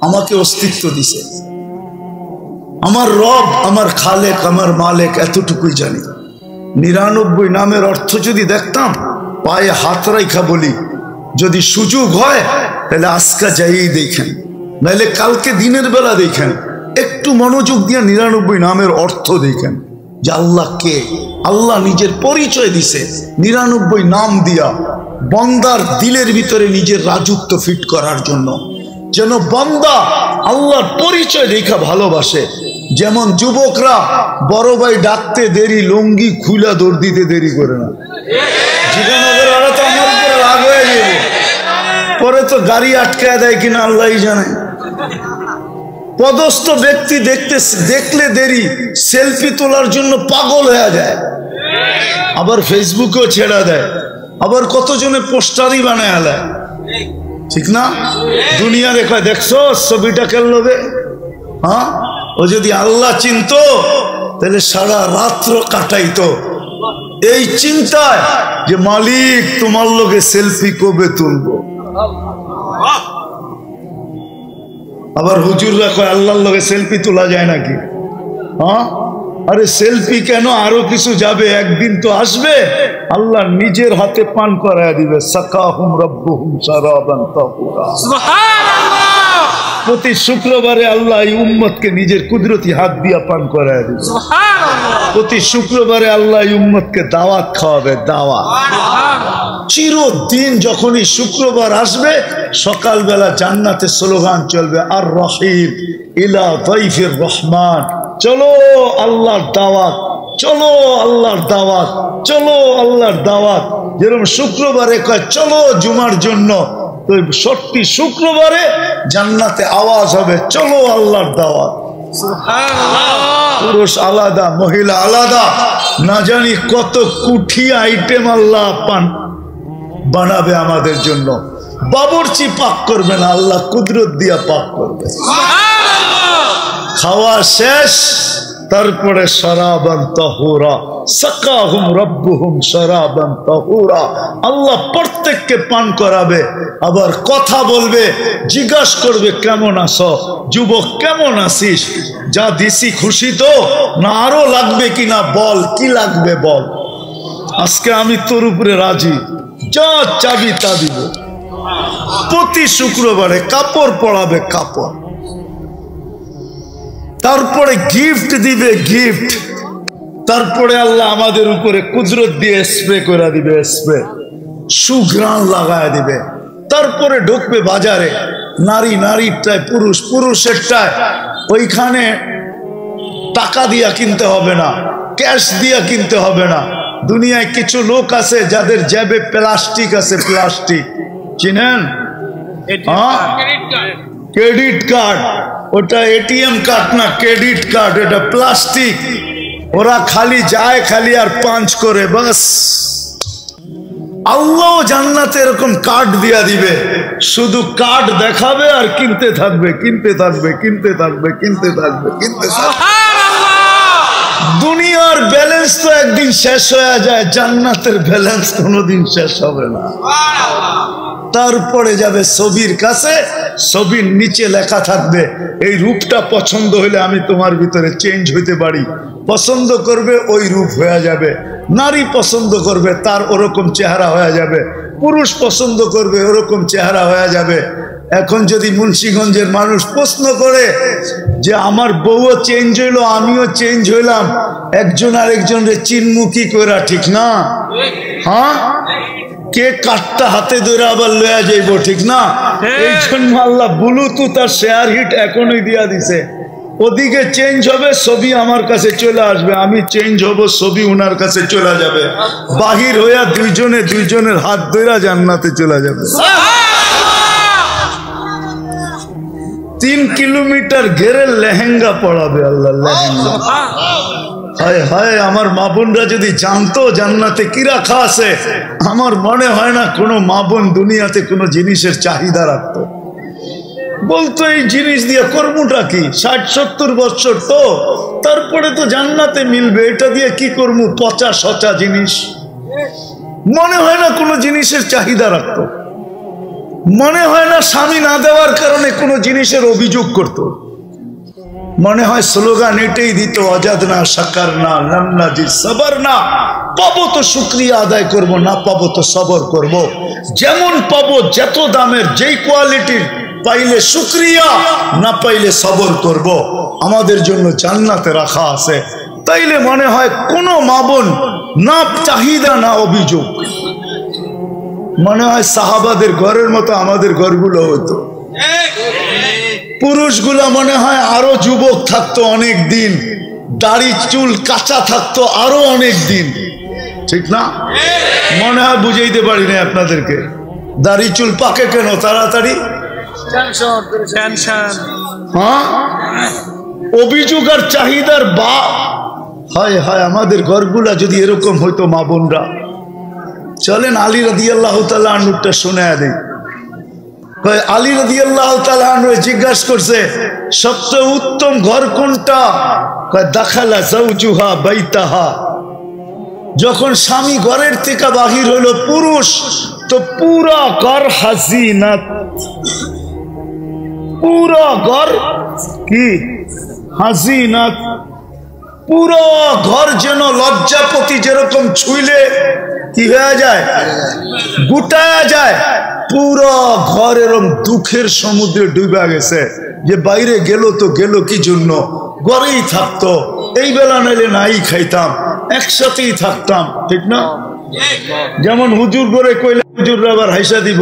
আমাকে অস্তিত্ব দিছে, আমার রব, আমার খালেক, আমার মালেক, এতটুকুই জানি। 99 নামের অর্থ যদি দেখতাম, পায়ে হাত রাইখা বলি যদি সুযোগ হয় তাহলে আজকে যাই দেখেন, নাইলে কালকে দিনের বেলা দেখেন, একটু মনোযোগ দিয়ে 99 নামের অর্থ দেখেন যে আল্লাহ কে। আল্লাহ নিজের পরিচয় দিছে 99 নাম দিয়া, বান্দার দিলের ভিতরে নিজের রাজত্ব ফিট করার জন্য, যেন বান্দা আল্লাহর পরিচয় দেখা ভালোবাসে। যেমন যুবকরা বড় ভাই ডাকতে দেরি, লুঙ্গি খুলা দৌড় দিতে দেরি করে না। জীবনগর তো আমার উপরে রাগ হয়ে যাবে, পরে তো গাড়ি আটকায় দেয় কিনা আল্লাহই জানে। পদস্থ ব্যক্তি দেখলে দেরি, সেলফি তোলার জন্য পাগল হয়ে যায়, আবার ফেসবুকেও ছেড়া দেয়, আবার কতজনে পোস্টারই বানায় আলায়, ঠিক না? দুনিয়া দেখা দেখছো ছবিটা কেন লোভে? হ্যাঁ, ও যদি আল্লাহ চিনত তাহলে সারা রাত্র কাটাইতো এই চিন্তায় যে মালিক তোমার লোকে সেলফি কবে তুলবো। আবার হুজুররা কয় আল্লাহর লোকে সেলফি তোলা যায় নাকি? হ্যাঁ, আরে সেলফি কেন, আরো কিছু যাবে, একদিন তো আসবে আল্লাহ নিজের হাতে পান করায় দিবে। সাকাহুম রাব্বুহুম শারাবান তাহুরা। সুবহানাল্লাহ। প্রতি শুক্রবারে আল্লাহ এই উম্মতকে নিজের কুদরতি হাত দিয়া পান করায় দিবে। সুবহানাল্লাহ। প্রতি শুক্রবারে আল্লাহ এই উম্মতকে দাওয়াত খাওয়াবে, দাওয়াত। চিরদিন যখনই শুক্রবার আসবে সকালবেলা জান্নাতে স্লোগান চলবে, আর রহিব ইলা দাইফির রহমান, চলো আল্লাহর দাওয়াত, চলো আল্লাহর দাওয়াত, চলো আল্লাহর দাওয়াত। যেরকম শুক্রবারে কয় চলো জুমার জন্য, তো 60 শুক্রবারে জান্নাতে আওয়াজ হবে চলো আল্লাহর দাওয়াত। পুরুষ আলাদা, মহিলা আলাদা, না জানি কত কুঠি আইটেম আল্লাহ বানাবে আমাদের জন্য। বাবুর্চি পাক করবে না, আল্লাহ কুদরত দিয়া পাক করবে। খাওয়া শেষ, তারপরে শরাবান তাহুরা, সাকাহুম রাব্বুহুম শরাবান তাহুরা, আল্লাহ প্রত্যেককে পান করাবে, আবার কথা বলবে, জিজ্ঞাসা করবে কেমন আছো যুবক, কেমন আছিস, যা দিছি খুশি তো, না আরো লাগবে কিনা বল, কি লাগবে বল। আজকে আমি তোর উপরে রাজি, যা চাবি তা দিব। প্রতি শুক্রবারে কাপড় পরাবে, কাপড়, তারপরে গিফট দিবে, গিফট, তারপরে আল্লাহ আমাদের উপরে কুদরত দিয়ে স্প্রে করে দিবে, স্প্রে, সুঘ্রাণ লাগায় দিবে। তারপরে ঢুকবে বাজারে, নারী নারীরটায়, পুরুষ পুরুষেরটায়। ওইখানে টাকা দিয়া কিনতে হবে না, ক্যাশ দিয়া কিনতে হবে না। দুনিয়ায় কিছু লোক আছে যাদের জেবে প্লাস্টিক আছে, প্লাস্টিক, চিনেন? ক্রেডিট কার্ড, ওটা এটিএম কার্ড না, ক্রেডিট কার্ড, এটা প্লাস্টিক। ওরা খালি যায়, খালি আর পাঞ্চ করে, বাস। আল্লাহ জান্নাতে এরকম কার্ড দিয়া দিবে, শুধু কার্ড দেখাবে আর কিনতে থাকবে, কিনতে থাকবে, কিনতে থাকবে, কিনতে থাকবে, কিনতে থাকবে। দুনিয়ার ব্যালেন্স তো একদিন শেষ হয়ে যায়, জান্নাতের ব্যালেন্স কোনোদিন শেষ হবে না। তারপরে যাবে ছবির কাছে, ছবির নিচে লেখা থাকবে, এই রূপটা পছন্দ হলে আমি তোমার ভিতরে চেঞ্জ হইতে পারি। পছন্দ করবে, ওই রূপ হয়ে যাবে। নারী পছন্দ করবে, তার ওরকম চেহারা হয়ে যাবে। পুরুষ পছন্দ করবে, ওরকম চেহারা হয়ে যাবে। এখন যদি মুন্সিগঞ্জের মানুষ প্রশ্ন করে যে আমার বউও চেঞ্জ হইলো, আমিও চেঞ্জ হইলাম, একজন আরেকজনের চিনমুখী করা, ঠিক না? হ্যাঁ, কে কাঠটা হাতে ধরে আবার লয়া যাইব, ঠিক না? এই জন্য আল্লাহ ব্লুটুথ আর শেয়ার হিট এখনই দিয়া দিছে। ওদিকে চেঞ্জ হবে, ছবি আমার কাছে চলে আসবে, আমি চেঞ্জ হব, ছবি উনার কাছে চলে যাবে। বাহির হইয়া দুইজনে দুইজনের হাত ধরে জান্নাতে চলে যাবে। 3 কিলোমিটার ঘেরে লেহেঙ্গা পড়াবে আল্লাহ, লেহেঙ্গা। হায় হায়, আমার মা বোনরা যদি জানতো জান্নাতে কি রাখা আছে, আমার মনে হয় না কোনো মা বোন দুনিয়াতে কোনো জিনিসের চাহিদা রাখতো। বলতো এই জিনিস দিয়ে কর্মটা কি, 60-70 বছর তো, তারপরে তো জান্নাতে মিলবে, এটা দিয়ে কি করবো, পচা সচা জিনিস। মনে হয় না কোনো জিনিসের চাহিদা রাখতো। মনে হয় না স্বামী না দেওয়ার কারণে কোনো জিনিসের অভিযোগ করত। মনে হয় স্লোগান এটাই দিত, অজাদ না, সাকার না, রান্না জি সবর না। পাবো তো শুকরিয়া আদায় করব, না পাবো তো সবর করব। যেমন পাবো, যত দামের, যেই কোয়ালিটির, পাইলে শুকরিয়া, না পাইলে সবর করব। আমাদের জন্য জান্নাতে রাখা আছে। তাইলে মনে হয় কোনো মা বোন না চাহিদা না অভিযোগ। মনে হয় সাহাবাদের ঘরের মতো আমাদের ঘরগুলো হতো। পুরুষগুলা মনে হয় আরো যুবক থাকতো অনেক দিন, দাড়ি চুল কাঁচা থাকতো আরো অনেক দিন, ঠিক না? মনে হয় বুঝাইতে পারি না আপনাদেরকে। দাড়ি চুল পাকে কেন তাড়াতাড়ি? হ্যাঁ, অভিযোগ আর চাহিদার বা। হায় হায়, আমাদের ঘরগুলা যদি এরকম হইতো মা বোনরা। চলেন আলী রাদিয়াল্লাহু তাআলা আনহুটা শোনায়া দেই। আলী রাদিয়াল্লাহু তাআলা আনহু জিজ্ঞাসা করছে, সবচেয়ে উত্তম ঘর কোনটা? দাখালা যাওজুহা বাইতাহা। যখন স্বামী ঘরের থেকে বাহির হলো, পুরুষ তো পুরা ঘর হাজিনাত, পুরা ঘর কি হাজিনাত, পুরো ঘর যেন লজ্জাপতি যেরকম ছুইলে কি হয়ে যায়, গুটায়া যায়। পুরো ঘর এরকম দুঃখের সমুদ্রে ডুবে গেছে, যে বাইরে গেল তো গেল কি জন্য, ঘরেই থাকতো, এই বেলা নাইলে নাই খাইতাম, একসাথেই থাকতাম, ঠিক না? যেমন হুজুর করে কইলে হুজুররা আবার হাইসা দিব,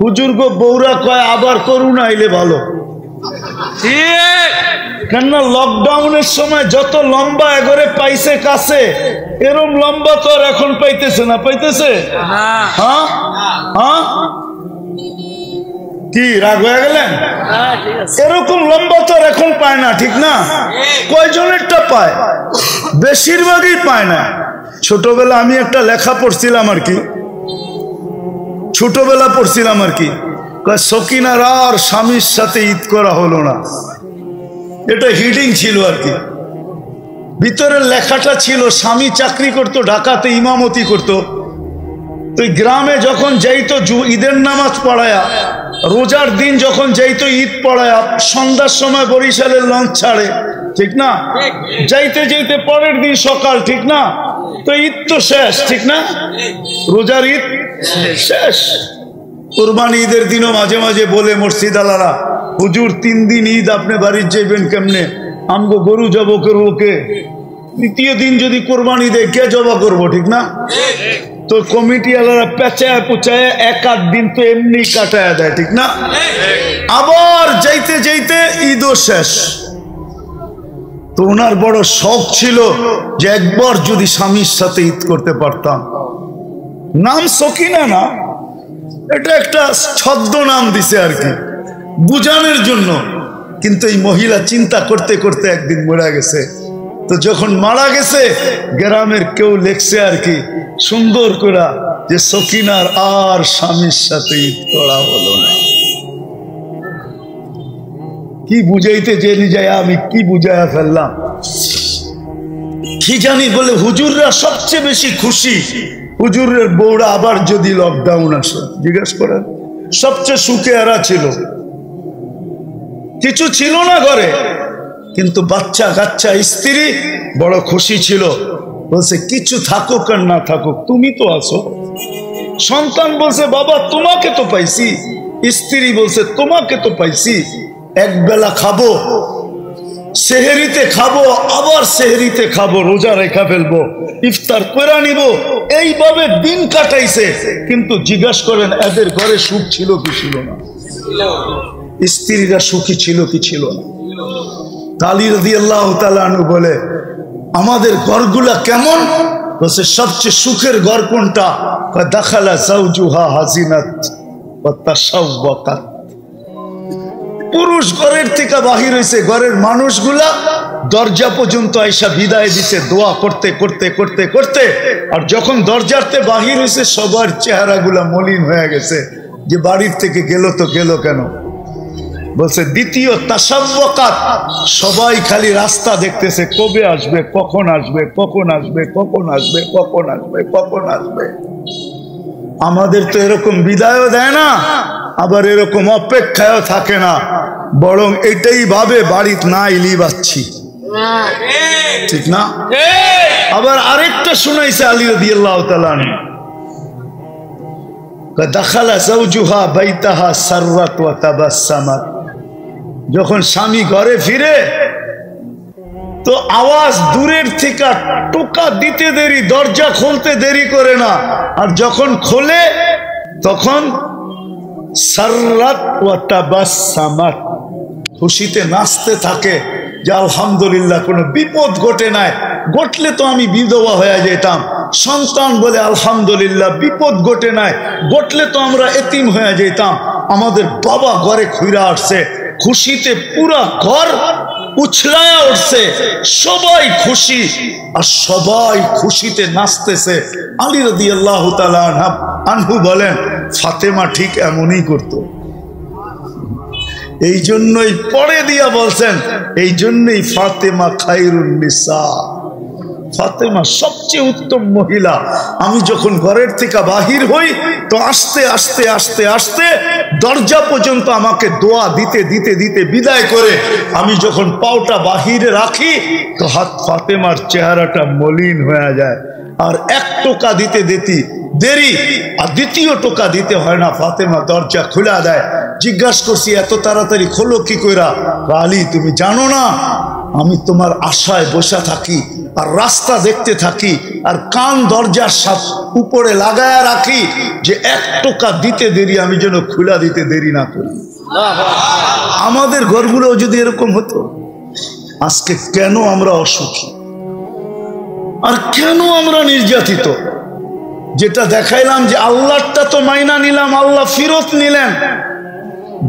হুজুর গো বৌরা কয় আবার করুণা আইলে ভালো। কেননা লকডাউনের সময় যত লম্বা এগরে পাইছে কাছে, এরম লম্বা তো আর এখন পাইতেছে না, পাইতেছে? হ্যাঁ হ্যাঁ, কি রাগ হয়ে গেলেন? এরকম লম্বা তো আর এখন পায় না, ঠিক না? কয়জনেরটা পায়? বেশিরভাগই পায় না। ছোটবেলা আমি একটা লেখা পড়ছিলাম আর কি, ছোটবেলা পড়ছিলাম আর কি, সকিনার আর স্বামীর সাথে ঈদ করা হলো না, এটা হিডিং ছিল আর কি। ভিতরের লেখাটা ছিল, স্বামী চাকরি করতো ঢাকাতে, ইমামতি করতো। তো গ্রামে যখন যাইতো ঈদের নামাজ পড়ায়া, রোজার দিন যখন যাইতো ঈদ পড়ায়া, সন্ধ্যার সময় বরিশালের লঞ্চ ছাড়ে, ঠিক না? যাইতে যাইতে পরের দিন সকাল, ঠিক না? তো ঈদ তো শেষ, ঠিক না? রোজার ঈদ শেষ। কুরবানি ঈদের দিনও মাঝে মাঝে বলে মসজিদ আলারা, হুজুর 3 দিন ঈদ আপনি বাড়ির যাইবেন কেমনে? আমগো গরু জবা করবো কে? দ্বিতীয় দিন যদি কোরবানি দেয় কে জবা করবো, ঠিক না? তো কমিটি আলারা পেঁচায় পুচায় 1-8 দিন তো এমনি কাটায় দেয়, ঠিক না? আবার যাইতে যাইতে ঈদও শেষ। তো ওনার বড় শখ ছিল যে একবার যদি স্বামীর সাথে ঈদ করতে পারতাম। নাম সকিনা না, এটা একটা ছদ্ম নাম দিছে আর কি, বুঝানোর জন্য। কিন্তু এই মহিলা চিন্তা করতে করতে একদিন মরে গেছে। তো যখন মারা গেছে গ্রামের কেউ লেখছে আর কি সুন্দর করে যে সকিনার আর স্বামীর সাথে ঈদ করা হলো না। কি বুঝাইতে জেনে যায়, আমি কি বুঝাইয়া ফেললাম কি জানি। বলে হুজুররা সবচেয়ে বেশি খুশি, হুজুরের বউরা আবার যদি লকডাউন আসে। জিজ্ঞেস করেন, সবচেয়ে সুখে এরা ছিল, কিছু ছিল না ঘরে, কিন্তু বাচ্চা কাচ্চা স্ত্রী বড় খুশি ছিল। বলছে কিছু থাকুক আর না থাকুক তুমি তো আছো। সন্তান বলছে বাবা তোমাকে তো পাইছি, স্ত্রী বলছে তোমাকে তো পাইছি। একবেলা খাবো, সেহরিতে খাবো, আবার সেহরিতে খাবো, রোজা রেখা ফেলবো, ইফতার করে নিব, এইভাবে দিন কাটাইছে। কিন্তু জিজ্ঞাসা করেন এদের ঘরে সুখ ছিল কি ছিল না? স্ত্রীরা সুখী ছিল কি ছিল না? আলী রাদিয়াল্লাহু তাআলা আনহু বলে আমাদের ঘরগুলা কেমন? বলছে সবচেয়ে সুখের ঘর কোনটা? দাখালা যাওজুহা হাজিনাত ওয়া তাশাওয়াকাত। পুরুষ ঘরের থেকে বাহির হয়েছে, ঘরের মানুষগুলা দরজা পর্যন্ত আইসা বিদায় দিতে দোয়া করতে করতে করতে করতে, আর যখন দরজাতে বাহির হয়েছে সবার চেহারাগুলা মলিন হয়ে গেছে যে বাড়ির থেকে গেল তো গেল কেন? বলছে দ্বিতীয় তাশাওয়াকাত, সবাই খালি রাস্তা দেখতেছে কবে আসবে, কখন আসবে, কখন আসবে, কখন আসবে, কখন আসবে, কখন আসবে। আমাদের তো এরকম বিদায়ও দেয় না, আবার এরকম অপেক্ষায়ও থাকে না, বরং এটাই ভাবে বাড়িতে না ইলি বাচ্ছি, ঠিক না? আবার আরেকটা শুনাইছে আলী রাদিয়াল্লাহু তাআলা আনহু, দাখালা যাওজুহা বাইতাহা সাররাত ওয়া তাবাসসামাত। যখন স্বামী ঘরে ফিরে তো আওয়াজ দূরের থেকে টোকা দিতে দেরি, দরজা খুলতে দেরি করে না, আর যখন খোলে তখন সাররাত ওয়া তাবাসসামাত, খুশিতে নাচতে থাকে যে আলহামদুলিল্লাহ কোনো বিপদ ঘটে নাই, ঘটলে তো আমি বিধবা হয়ে যেতাম। সন্তান বলে আলহামদুলিল্লাহ বিপদ ঘটে নাই, ঘটলে তো আমরা এতিম হয়ে যেতাম। আমাদের বাবা ঘরে খুইরা আসছে, খুশিতে পুরা ঘর উছলায়া উঠছে, সবাই খুশি আর সবাই খুশিতে নাচতেছে। আলী রাদিয়াল্লাহু তাআলা আনহু বলেন ফাতেমা ঠিক এমনই করতো। এই জন্যই পরে দিয়া বলছেন, এই জন্যই ফাতেমা খায়রুন নিসা, ফাতেমা সবচেয়ে উত্তম মহিলা। আমি যখন ঘরের থেকে বাহির হই তো আস্তে আস্তে আস্তে আস্তে দরজা পর্যন্ত আমাকে দোয়া দিতে দিতে দিতে বিদায় করে আমি যখন পাওটা বাহিরে রাখি তো হাত ফাতেমার চেহারাটা মলিন হয়ে যায়। আর 1 টোকা দিতে দিতে দেরি, আর 2য় টোকা দিতে হয় না, ফাতেমা দরজা খুলে দেয়। জিজ্ঞাসা করছি এত তাড়াতাড়ি খোলো কি কইরা? আলী তুমি জানো না আমি তোমার আশায় বসে থাকি আর রাস্তা দেখতে থাকি আর কান দরজার সাথে উপরে লাগায়া রাখি যে 1 টোকা দিতে দেরি আমি যেন খুলে দিতে দেরি না করি। আমাদের ঘরগুলো যদি এরকম হতো, আজকে কেন আমরা অসুখী আর কেন আমরা নির্যাতিত? যেটা দেখাইলাম যে আল্লাহটা তো মাইনা নিলাম, আল্লাহ ফিরত নিলেন,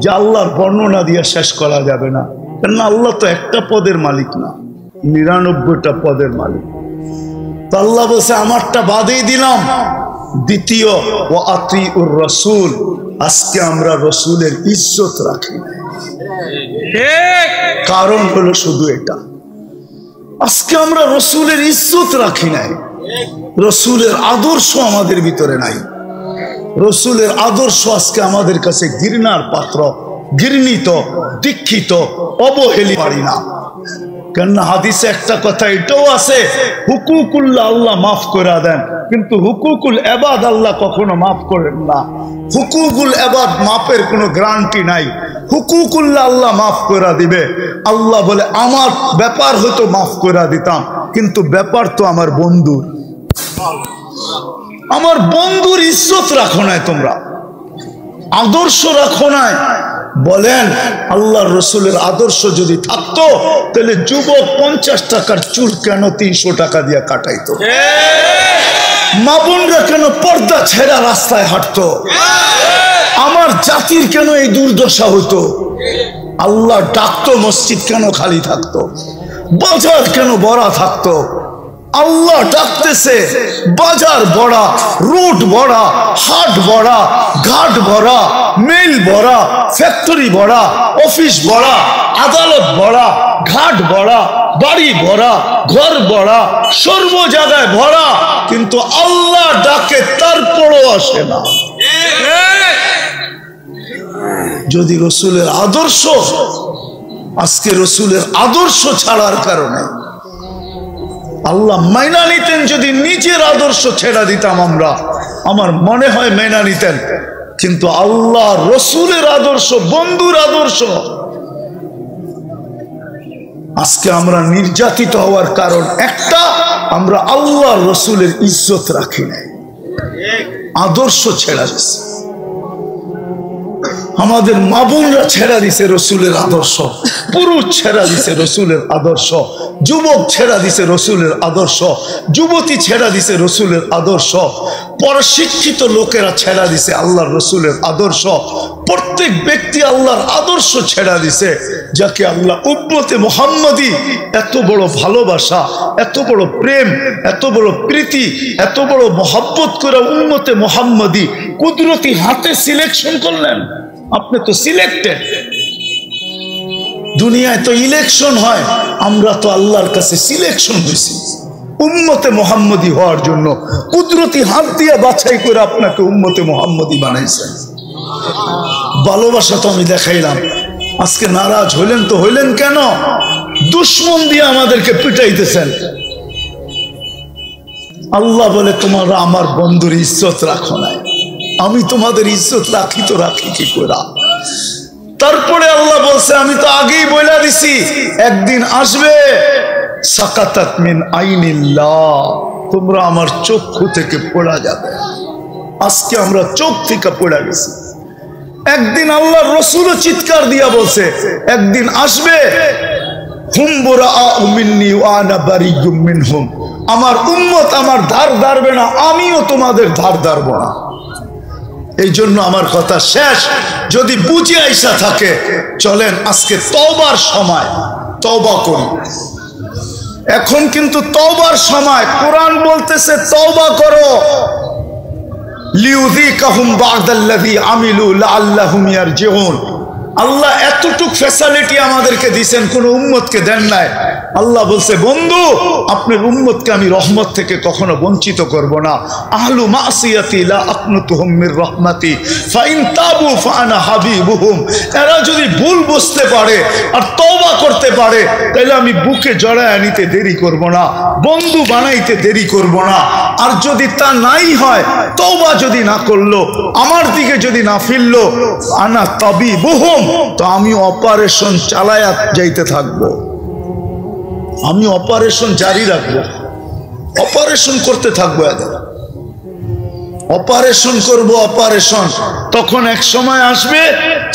যে আল্লাহর বর্ণনা দিয়ে শেষ করা যাবে না। কেন আল্লাহ তো একটা পদের মালিক না, 99টা পদের মালিক। তো আল্লাহ বলছে আমারটা বাদেই দিলাম। দ্বিতীয় ওয়া আতিউর রাসূল, আজকে আমরা রসুলের ইজ্জত রাখি, কারণ হলো শুধু এটা, আজকে আমরা রসুলের ইজ্জত রাখি নাই, রসুলের আদর্শ আমাদের ভিতরে নাই। রসুলের আদর্শ আজকে আমাদের কাছে ঘৃণার পাত্র, ঘৃণিত, দীক্ষিত, অবহেলি পারি না। কেননা হাদিসে একটা কথা এটাও আছে, হুকুকুল্লাহ আল্লাহ মাফ করে দেন, কিন্তু হুকুকুল ইবাদ আল্লাহ কখনো মাফ করেন না। হুকুকুল ইবাদ মাফের কোনো গ্যারান্টি নাই। হুকুকুল্লাহ আল্লাহ মাফ করে দিবে। আল্লাহ বলে আমার ব্যাপার হতো মাফ করে দিতাম, কিন্তু ব্যাপার তো আমার বন্ধুর। আমার বন্ধুর ইজ্জত রাখো নাই, তোমরা আদর্শ রাখো নাই। বলেন আল্লাহর রসুলের আদর্শ যদি থাকতো তাহলে যুবক 50 টাকার চুল কেন 300 টাকা দিয়ে কাটাইতো? মা বোনরা কেন পর্দা ছেড়া রাস্তায় হাঁটতো? আমার জাতির কেন এই দুর্দশা হতো? আল্লাহ ডাকতো, মসজিদ কেন খালি থাকতো? বাজার কেন ভরা থাকতো? আল্লাহ ডাকতেছে, বাজার ভরা, রোড ভরা, হাট ভরা, ঘাট ভরা, মিল ভরা, ফ্যাক্টরি ভরা, অফিস ভরা, আদালত ভরা, ঘাট ভরা, বাড়ি ভরা, ঘর ভরা, সর্ব জায়গায় ভরা, কিন্তু আল্লাহ ডাকে তারপরও আসে না। যদি রসুলের আদর্শ, আজকে রসুলের আদর্শ ছাড়ার কারণে আল্লাহ মাইনা নিতেন, যদি নিজের আদর্শ ছেড়া দিতাম আমরা, আমার মনে হয় মাইনা নিতেন, কিন্তু আল্লাহ রসুলের আদর্শ, বন্ধুর আদর্শ, আজকে আমরা নির্যাতিত হওয়ার কারণ একটা, আমরা আল্লাহ রসুলের ইজ্জত রাখি নাই, আদর্শ ছেড়া দিচ্ছে। আমাদের মা বোনরা ছেড়া দিছে রসুলের আদর্শ, পুরুষ ছেড়া দিছে রসুলের আদর্শ, যুবক ছেড়া দিছে রসুলের আদর্শ, যুবতী ছেড়া দিছে রসুলের আদর্শ, পরশিক্ষিত লোকেরা ছেড়া দিছে আল্লাহর রসুলের আদর্শ। প্রত্যেক ব্যক্তি আল্লাহর আদর্শ ছেড়া দিছে, যাকে আল্লাহ উম্মতে মুহাম্মাদি এত বড় ভালোবাসা, এত বড় প্রেম, এত বড় প্রীতি, এত বড় মহব্বত করে উম্মতে মুহাম্মাদি কুদরতি হাতে সিলেকশন করলেন। আপনি তো সিলেক্টেড। দুনিয়ায় তো ইলেকশন হয়, আমরা তো আল্লাহর কাছে সিলেকশন হয়েছি উম্মতে মুহাম্মাদি হওয়ার জন্য। কুদরতি হাত দিয়ে বাছাই করে আপনাকে উম্মতে মুহাম্মাদি বানাইছেন। ভালোবাসা তো আমি দেখাইলাম, আজকে নারাজ হইলেন তো হইলেন কেন? দুশ্মন দিয়ে আমাদেরকে পিটাইতেছেন। আল্লাহ বলে তোমরা আমার বন্ধুর ইজ্জত রাখো নাই, আমি তোমাদের ইজ্জত রাখি তো রাখি কি করে? তারপরে আল্লাহ বলছে আমি তো আগেই বলে দিছি, একদিন আসবে সাকাতাত মিন আইনিল্লাহ, তোমরা আমার চক্ষু থেকে পড়া যাবে। আজকে আমরা চোখ থেকে পড়ে গেছি। একদিন আল্লাহর রাসূল চিৎকার দিয়া বলছে একদিন আসবে, হুম বুরাআউ মিন্নী ওয়া আনা বারিয়্যুম মিনহুম, আমার উম্মত আমার ধার ধারবে না, আমিও তোমাদের ধার ধারবো না। এই জন্য আমার কথা শেষ। যদি বুঝে আইসা থাকে চলেন আজকে তওবার সময়, তওবা করি। এখন কিন্তু তওবার সময়। কোরআন বলতেছে তওবা করো, লিউযিকাহুম বা'দাল্লাযী আমিলু লাআল্লাহুম ইয়ারজিউন। আল্লাহ এতটুক ফ্যাসিলিটি আমাদেরকে দিয়েছেন, কোন উম্মতকে দেন নাই। আল্লাহ বলছে বন্ধু আপনার উম্মতকে আমি রহমত থেকে কখনো বঞ্চিত করব না। আহলু মাসিয়াতি লা আকনুতুহুম মির রাহমাতি ফাইন তাবু ফাআনা হাবিবুহুম। এরা যদি ভুল বুঝতে পারে আর তওবা করতে পারে তাহলে আমি বুকে জড়ায় নিতে দেরি করব না, বন্ধু বানাইতে দেরি করব না। আর যদি তা নাই হয়, তওবা যদি না করলো, আমার দিকে যদি না ফিরলো, আনা তাবিবুহুম, তো আমি অপারেশন চালায়া যাইতে থাকবো, আমি অপারেশন জারি রাখবো, অপারেশন করতে থাকবো, অপারেশন করব, অপারেশন। তখন এক সময় আসবে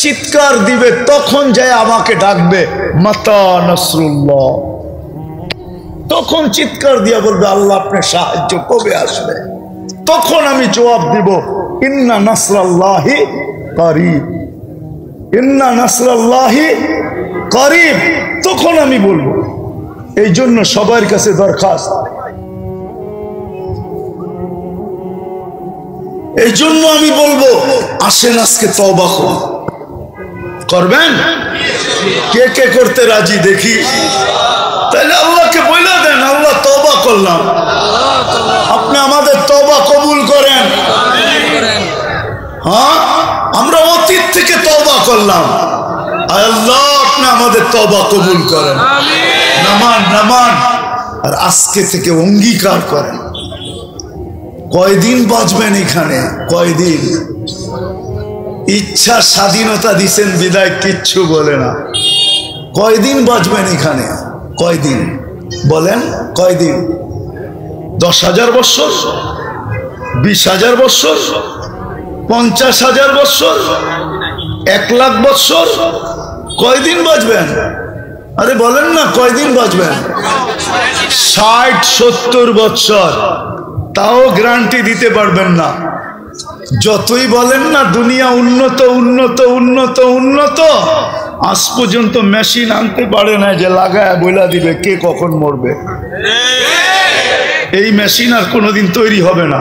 চিৎকার দিবে, তখন যায় আমাকে ডাকবে মাতা নাসরুল্লাহ। তখন চিৎকার দিয়া বলবে আল্লাহ আপনার সাহায্য কবে আসবে? তখন আমি জবাব দিব ইন্না নাসরাল্লাহি করিব, ইন্না নাসরাল্লাহি করিব। তখন আমি বলবো। এই জন্য সবার কাছে দরখাস্ত, এই জন্য আমি বলবো আসেন আজকে তওবা করুন। করবেন? কে কে করতে রাজি দেখি? তাহলে আল্লাহকে বলে দেন আল্লাহ তওবা করলাম, আপনি আমাদের তওবা কবুল করেন। হ্যাঁ, আমরা অতীত থেকে তওবা করলাম, আল্লাহ আপনি আমাদের তওবা কবুল করেন, নামান নামান। আর আজকে থেকে অঙ্গীকার করেন, কয়দিন বাঁচবেন এখানে, কয়দিন। ইচ্ছা স্বাধীনতা দিছেন বিদায় কিচ্ছু বলে না। কয়দিন বাঁচবেন এখানে, কয়দিন বলেন, কয়দিন? 10,000 বৎসর, 20,000 বৎসর, 50,000 বৎসর, 1,00,000 বৎসর? কয়দিন বাঁচবেন? আরে বলেন না, কয়দিন বাঁচবেন? 60-70 বৎসর, তাও গ্যারান্টি দিতে পারবেন না। যতই বলেন না দুনিয়া উন্নত উন্নত উন্নত উন্নত, আজ পর্যন্ত মেশিন আনতে পারে না যে লাগায় বইলা দিবে কে কখন মরবে। এই মেশিন আর কোনোদিন তৈরি হবে না।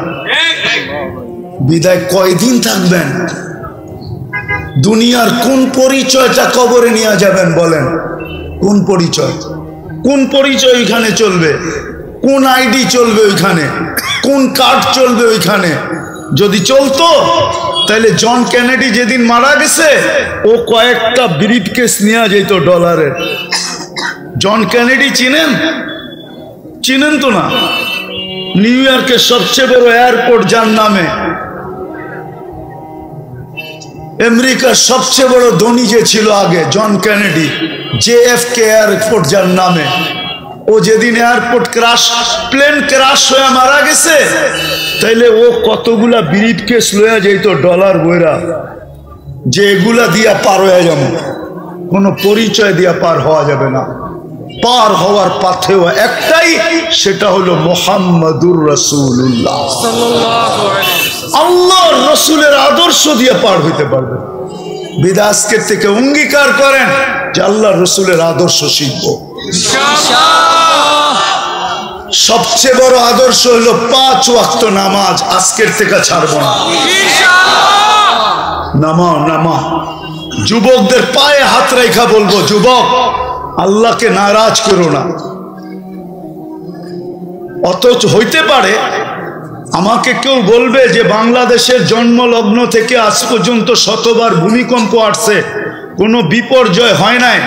বিদায় কয়দিন থাকবেন? দুনিয়ার কোন পরিচয়টা কবরে নিয়ে যাবেন বলেন? কোন পরিচয়, কোন পরিচয় ওইখানে চলবে? কোন আইডি চলবে ওইখানে? কোন কার্ড চলবে ওইখানে? যদি চলতো তাহলে জন কেনেডি যেদিন মারা গেছে ও কয়েকটা ব্রিফকেস নিয়ে যেত ডলারের। জন কেনেডি চিনেন? চিনেন তো না? নিউ ইয়র্কের সবচেয়ে বড় এয়ারপোর্ট যার নামে, আমেরিকার সবচেয়ে বড় ধনী যে ছিল আগে জন কেনেডি, JFK এয়ারপোর্ট যার নামে, ও যেদিন এয়ারপোর্ট ক্রাশ, প্লেন ক্রাশ হয়ে মারা গেছে, তাইলে ও কতগুলা ব্রিফকেস লইয়া যেত ডলার বইরা, যে এগুলা দিয়া পার হয়ে যাবে। কোনো পরিচয় দিয়া পার হওয়া যাবে না। পার হওয়ার পাথে একটাই, সেটা হলো মুহাম্মাদুর রাসূলুল্লাহ। আল্লাহর রাসূলের আদর্শ দিয়ে পার হইতে পারবে। বিদায় আজকের থেকে অঙ্গীকার করেন যে আল্লাহর রাসূলের আদর্শ শিখব। সবচেয়ে বড় আদর্শ হলো 5 ওয়াক্ত নামাজ, আজকের থেকে ছাড়বো না। নামা নামা। যুবকদের পায়ে হাত রেখা বলবো, যুবক আল্লাহকে নারাজ করো না। অথচ হইতে পারে আমাকে কেউ বলবে যে বাংলাদেশের জন্মলগ্ন থেকে আজ পর্যন্ত শতবার ভূমিকম্প আসছে, কোনো বিপর্যয় হয় নাই,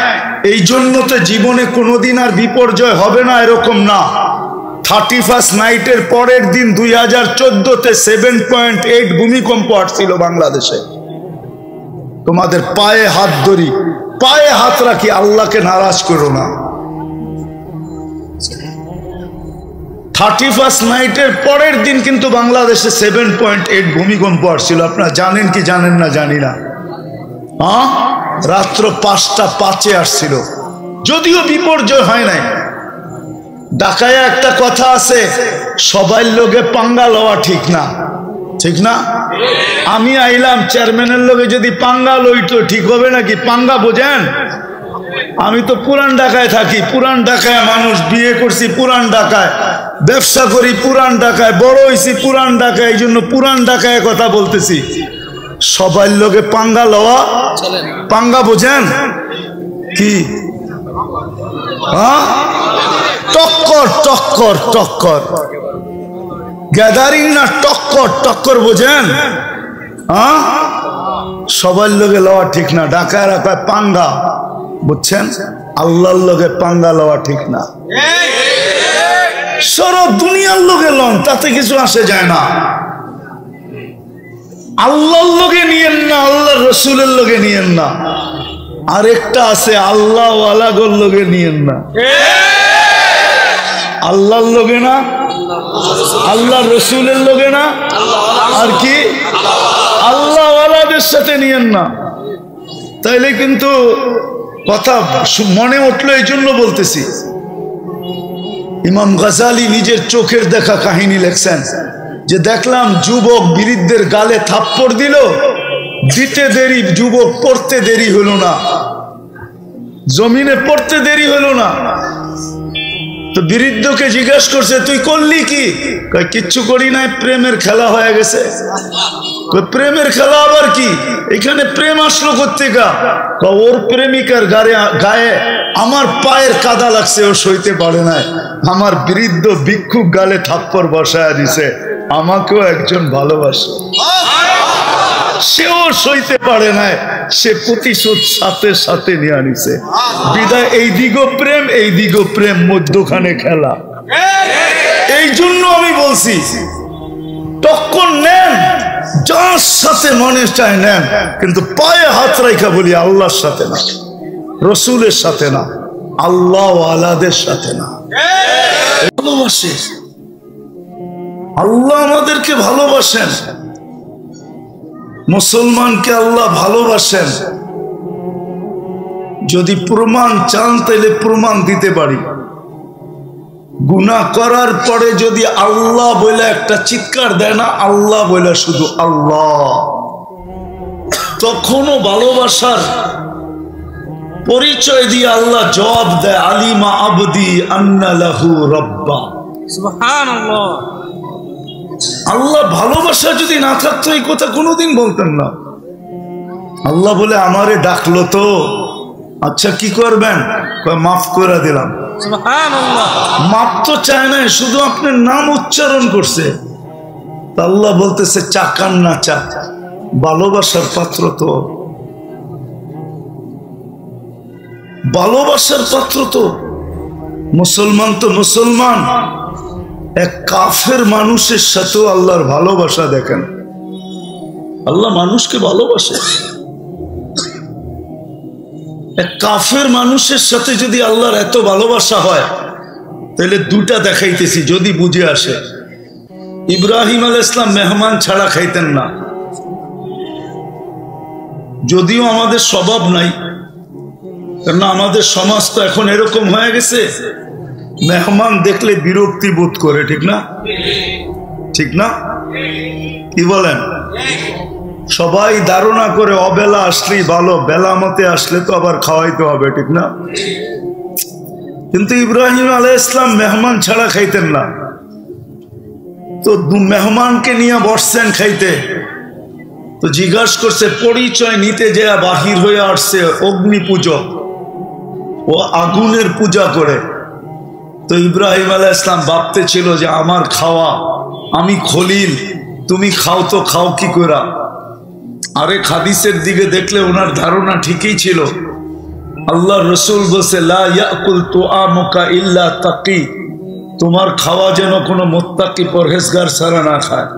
এই জন্য তো জীবনে কোনোদিন আর বিপর্যয় হবে না, এরকম না। 31st নাইটের পরের দিন 2014-তে 7.8 ভূমিকম্প আসছিল বাংলাদেশে। তোমাদের পায়ে হাত ধরি, পায়ে হাত রাখি, আল্লাহকে নারাজ করো না। 31st নাইটের পরের দিন কিন্তু বাংলাদেশে 7.8 ভূমিকম্প আসছিল। আপনারা জানেন কি জানেন না জানি না। রাত্র 5:05 আসছিল, যদিও বিপর্যয় হয় নাই। ঢাকায় একটা কথা আছে, সবাই লোকে পাঙ্গা লওয়া ঠিক না, ঠিক না? আমি আইলাম, চেয়ারম্যানের লোকে যদি পাঙ্গা লইতো ঠিক হবে নাকি? পাঙ্গা বোঝেন? আমি তো পুরান ঢাকায় থাকি, পুরান ঢাকায় মানুষ, বিয়ে করছি পুরান ঢাকায়, ব্যবসা করি পুরান ঢাকায়, বড় হয়েছি পুরান ঢাকায়, এই জন্য পুরান ঢাকায় কথা বলতেছি। সবাই লোকে পাঙ্গা লওয়া, পাঙ্গা বোঝেন কি? টক্কর টক্কর টক্কর, গ্যাদারিং না টক্কর টক্কর, বোঝেন? সবার লোকে লওয়া ঠিক না। ঢাকায় রাখায় পাঙ্গা, বুঝছেন? আল্লাহর লোকে পাঙ্গা লওয়া ঠিক না। সরব দুনিয়ার লোকে লন, তাতে কিছু আসে যায় না। আল্লাহর লোকে নিয়েন না, আল্লাহর রসুলের লোকে নিয়েন না। আরেকটা আছে, আল্লাহ ওয়ালাগর লোকে নিয়েন না। আল্লাহর লোকে না, আল্লাহর রসুলের লোকে না, আর কি আল্লাহ ওয়ালাদের সাথে নিয়েন না। তাইলে কিন্তু কথা মনে উঠলো, এই জন্য বলতেছি। ইমাম গাজালি নিজের চোখের দেখা কাহিনী লেখছেন যে দেখলাম যুবক বৃদ্ধের গালে থাপ্পড় দিল, দিতে দেরি, যুবক পড়তে দেরি হলো না, জমিনে পড়তে দেরি হলো না। তো বৃদ্ধকে জিজ্ঞাসা করছে, তুই করলি কি? কিচ্ছু করি নাই, প্রেমের খেলা হয়ে গেছে। প্রেমের খেলা আবার কি? এখানে প্রেম আসলো কোত্থেকে? ওর প্রেমিকার গায়ে আমার পায়ের কাদা লাগছে, ও সইতে পারে নাই। আমার বৃদ্ধ ভিক্ষুক গালে থাপ্পড় বসায় দিছে, আমাকেও একজন ভালোবাসে। সেও সইতে পারে না, সে প্রতিশোধ সাথে সাথে নিয়ে আনিছে। বিদায় এই দিগ প্রেম মধ্যখানে খেলা। এই জন্য আমি বলছি টক্কর নেন, যার সাথে মনে চায় নেন, কিন্তু পায়ে হাত রাখা বলি আল্লাহর সাথে না, রসুলের সাথে না, আল্লাহ ওয়ালাদের সাথে না। ভালোবাসে আল্লাহ, আমাদেরকে ভালোবাসেন, মুসলমানকে আল্লাহ ভালোবাসেন। যদি প্রমাণ চান তাহলে প্রমাণ দিতে পারি। গুনাহ করার পরে যদি আল্লাহ বলে একটা চিৎকার দেয় না, আল্লাহ বলে শুধু আল্লাহ, তখনও ভালোবাসার পরিচয় দিয়ে আল্লাহ জবাব দেয়, আলিমা আবদি আন্না লাহু রাব্বা। সুবহানাল্লাহ। আল্লাহ ভালোবাসা যদি না থাকতো এই কথা কোনোদিন বলতেন না। আল্লাহ বলে আমারে ডাকলো তো, আচ্ছা কি করবেন? মাফ করে দিলাম। মাপ তো চায় না, শুধু আপনার নাম উচ্চারণ করছে। আল্লাহ বলতেছে চাকান না চা, ভালোবাসার পাত্র তো, ভালোবাসার পাত্র তো। মুসলমান তো মুসলমান, এক কাফের মানুষের সাথেও আল্লাহর ভালোবাসা দেখেন। আল্লাহ মানুষকে ভালোবাসে। এক কাফের মানুষের সাথে যদি আল্লাহর এত ভালোবাসা হয়, তাহলে দুটা দেখাইতেছি যদি বুঝে আসে। ইব্রাহিম আলাইহিস সালাম মেহমান ছাড়া খাইতেন না, যদিও আমাদের স্বভাব নাই, কারণ আমাদের সমাজ তো এখন এরকম হয়ে গেছে, মেহমান দেখলে বিরক্তি বোধ করে, ঠিক না? ঠিক না? কি বলেন? সবাই ধারণা করে অবেলা আসলেই ভালো, বেলা মতে আসলে তো আবার খাওয়াইতে হবে, ঠিক না? কিন্তু ইব্রাহিম আলাইহিস সালাম মেহমান ছাড়া খাইতেন না। তো মেহমানকে নিয়ে বসছেন খাইতে, তো জিজ্ঞাসা করছে, পরিচয় নিতে যে বাহির হয়ে আসছে অগ্নি পূজক, ও আগুনের পূজা করে। তো ইব্রাহিম আলাইহিস সালাম ভাবতে ছিল যে আমার খাওয়া, আমি খলিল, তুমি খাও তো খাও কি করে? আরে হাদিসের দিকে দেখলে ওনার ধারণা ঠিকই ছিল। আল্লাহ রসুল বলছে লা ইয়াকুল তুআমুকা ইল্লা তাকি, তোমার খাওয়া যেন কোনো মুত্তাকি পরহেজগার ছাড়া না খায়।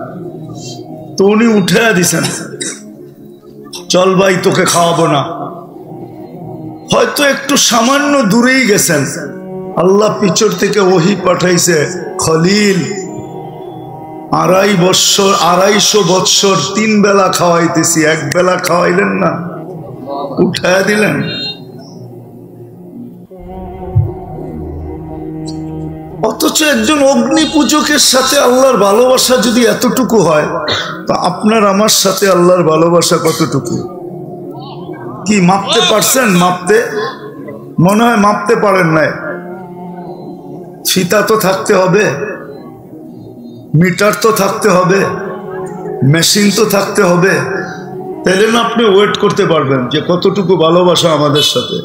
তো উনি উঠে দিছেন, চল ভাই তোকে খাওয়াবো না। হয়তো একটু সামান্য দূরেই গেছেন, আল্লাহ পিছর থেকে ওহী পাঠাইছে, খলিল 250 বৎসর 3 বেলা খাওয়াইতেছি, 1 বেলা খাওয়াইলেন না, উঠায়া দিলেন। অথচ একজন অগ্নি পূজকের সাথে আল্লাহর ভালোবাসা যদি এতটুকু হয়, তা আপনার আমার সাথে আল্লাহর ভালোবাসা কতটুকু? কি মাপতে পারছেন? মাপতে মনে হয় মাপতে পারেন না। ফিতা তো থাকতে হবে, মিটার তো থাকতে হবে, মেশিন তো থাকতে হবে, তাহলে না আপনি ওয়েট করতে পারবেন যে কতটুকু ভালোবাসা আমাদের সাথে।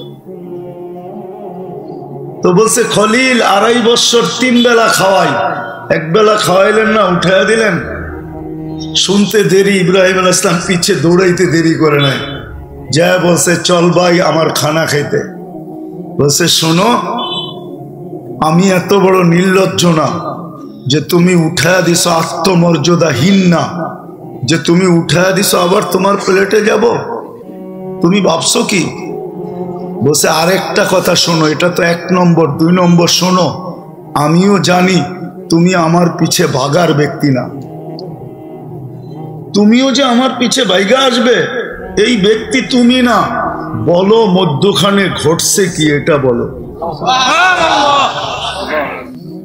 তো বলছে খলিল 2.5 বছর 3 বেলা খাওয়াই, 1 বেলা খাওয়াইলেন না, উঠাইয়া দিলেন। শুনতে দেরি, ইব্রাহিম আলাইহিস সালাম পিছে দৌড়াইতে দেরি করে নাই, যা বলছে চল ভাই আমার খানা খাইতে। বলছে শোনো, আমি এত বড় নির্লজ্জ না যে তুমি উঠায়া দিছো, আত্মমর্যাদাহীন না যে তুমি উঠায়া দিছো আবার তোমার প্লেটে যাব। তুমি ভাবছো কি? বলছে আরেকটা কথা শোনো, এটা তো 1 নম্বর, 2 নম্বর শোনো, আমিও জানি তুমি আমার পিছে ভাগার ব্যক্তি না, তুমিও যে আমার পিছে ভাইগা আসবে এই ব্যক্তি তুমি না। বলো মধ্যখানে ঘটছে কি এটা বলো।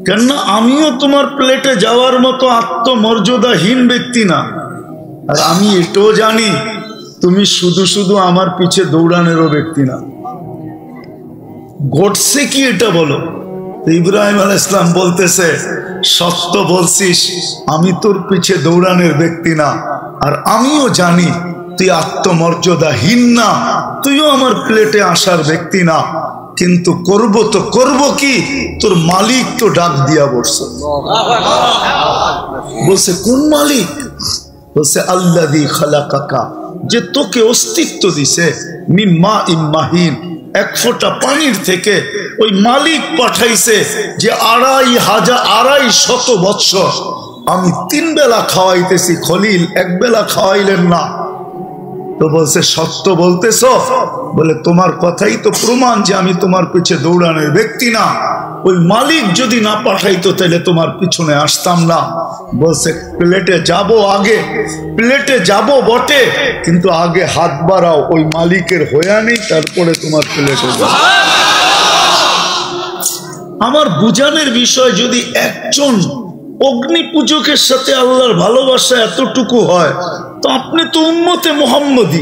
কেননা আমিও তোমার প্লেটে যাওয়ার মতো আত্মমর্যাদাহীন ব্যক্তি না, আর আমি এটাও জানি তুমি শুধু শুধু আমার পিছে দৌড়ানোরও ব্যক্তি না। ঘটছে কি এটা বলো। ইব্রাহিম আলাইহিস সালাম বলতেছে সত্য বলছিস, আমি তোর পিছে দৌড়ানোর ব্যক্তি না, আর আমিও জানি তুই আত্মমর্যাদাহীন না, তুইও আমার প্লেটে আসার ব্যক্তি না, কিন্তু করব তো করব কি, তোর মালিক তো ডাক দিয়া বসছে। বলছে কোন মালিক? বলছে আল্লাযী খালাকাকা, যে তোকে অস্তিত্ব দিছে, মিন মাইন মাহিন, এক ফোঁটা পানির থেকে ওই মালিক পাঠাইছে যে 2,500 বৎসর আমি 3 বেলা খাওয়াইতেছি, খলিল 1 বেলা খাওয়াইলেন না। তো বলছে সত্য বলতেছ? বলে তোমার কথাই তো প্রমাণ যে আমি তোমার পিছে দৌড়ানোর ব্যক্তি না। ওই মালিক যদি না পাঠাইতো তাহলে তোমার পিছনে আসতাম না। বলছে প্লেটে যাব, আগে প্লেটে যাব বটে, কিন্তু আগে হাত বাড়াও, ওই মালিকের হইয়া নেই, তারপরে তোমার প্লেটে যাও। আমার বুঝানোর বিষয়, যদি একজন অগ্নি পূজকের সাথে আল্লাহর ভালোবাসা এতটুকু হয়, তো আপনি তো উম্মতে মুহাম্মদী।